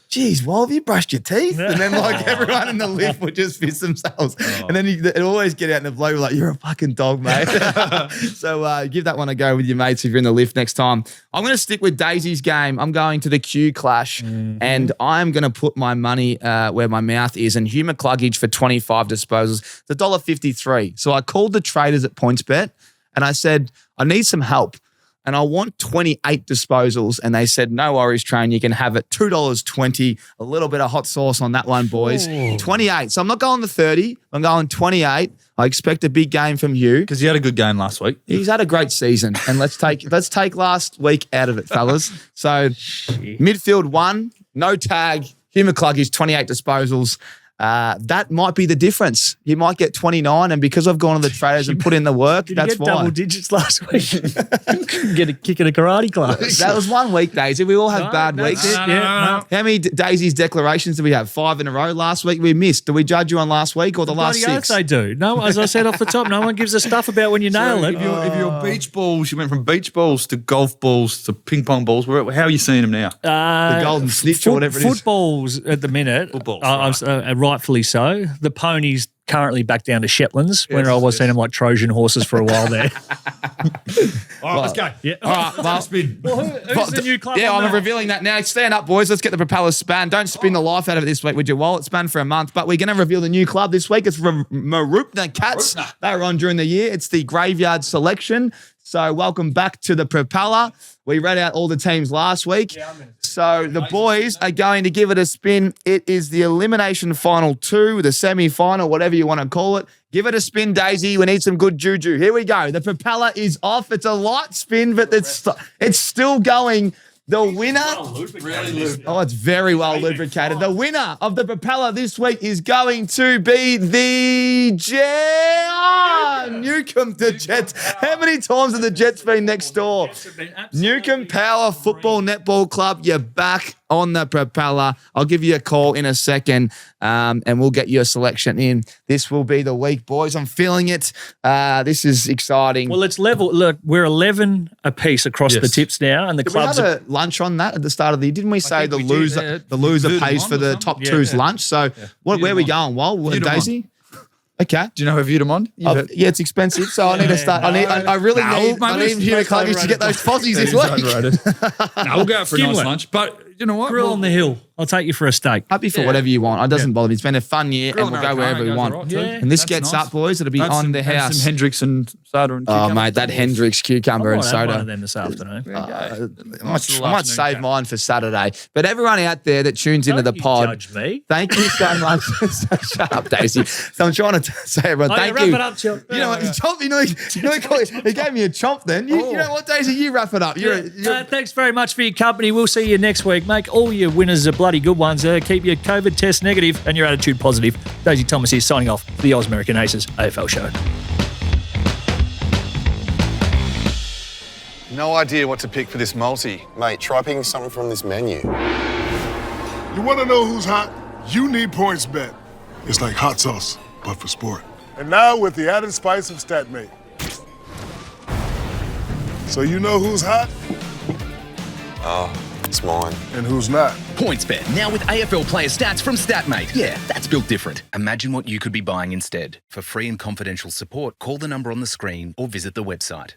geez, why have you brushed your teeth? And then like everyone in the lift would just piss themselves. And then it'd always get out and the bloke would like, you're a fucking dog, mate. So give that one a go with your mates if you're in the lift next time. I'm going to stick with Daisy's game. I'm going to the Q Clash and I'm going to put my money where my mouth is, and Hugh McCluggage for 25 disposals. It's $1.53. So I called the traders at PointsBet and I said, I need some help and I want 28 disposals. And they said, no worries, Train, you can have it. $2.20, a little bit of hot sauce on that one, boys. 28. So I'm not going to 30. I'm going 28. I expect a big game from Hugh. Because he had a good game last week. He's had a great season. And let's take last week out of it, fellas. So midfield 1, no tag, Hugh McCluggage, 28 disposals. That might be the difference. He might get 29, and because I've gone to the traders and put in the work, that's why. Double digits last week. Get a kick in a karate class. That was 1 week, Daisy. We all have bad weeks. No. How many Daisy's declarations did we have? 5 in a row last week. We missed. Did we judge you on last week or the last Bloody 6? oath they do. No, as I said off the top, no one gives a stuff about when you nail it. If your beach balls, you went from beach balls to golf balls to ping pong balls. How are you seeing them now? The golden snitch or whatever it is. Footballs at the minute. Footballs, Rightfully so. The ponies currently back down to Shetlands, when I was seeing them like Trojan horses for a while there. All right, let's go. Yeah. All right, well, Who's the new club? yeah, on I'm that? revealing that now. Stand up, boys. Let's get the propeller spun. Don't spin the life out of it this week with your wallet. Spun for a month. But we're going to reveal the new club this week. It's Marupna Cats. They were on during the year. It's the Graveyard Selection. So welcome back to the propeller. We read out all the teams last week. So the boys are going to give it a spin. It is the elimination final 2, the semi-final, whatever you want to call it. Give it a spin, Daisy. We need some good juju. Here we go. The propeller is off. It's a light spin, but it's still going. The winner, it's very well lubricated. The winner of the propeller this week is going to be the Newcombe, the Jets. How many times have the Jets been next door? Newcombe Power Football Netball Club, you're back on the propeller. I'll give you a call in a second and we'll get your selection in. This will be the week, boys. I'm feeling it. This is exciting. Well, it's level. Look, we're 11 apiece across the tips now, and the Did we clubs have a lunch on that at the start of the year? Didn't we say the loser pays for the top two's lunch? So where are we going? Well, Daisy? Okay. Do you know who viewed them on? Yeah, it's expensive, so I need to start. I really need Hugh McCluggage to get those Fossies this week. We'll go out for a nice lunch. But you know what? Grill on the hill. I'll take you for a steak. Happy for whatever you want. It doesn't bother me. It's been a fun year, and we'll go wherever we want. And this gets up, boys. It'll be on the house. Some Hendrix and soda and cucumber. Oh, mate, that Hendrix cucumber and soda. One of them this afternoon. I might save mine for Saturday. But everyone out there that tunes into the pod, judge me. Thank you so much. Shut up, Daisy. So I'm trying to say, everyone, thank you. Wrap it up, Chomp. You know what? He gave me a chomp then. You know what, Daisy? You wrap it up. Thanks very much for your company. We'll see you next week. Make all your winners are bloody good ones. Keep your COVID test negative and your attitude positive. Daisy Thomas here signing off for the Ausmericanaces AFL show. No idea what to pick for this multi. Mate, try picking something from this menu. You want to know who's hot? You need PointsBet. It's like hot sauce, but for sport. And now with the added spice of StatMate. So you know who's hot It's mine. and who's not. PointsBet, now with AFL player stats from StatMate. Yeah, that's built different. Imagine what you could be buying instead. For free and confidential support, call the number on the screen or visit the website.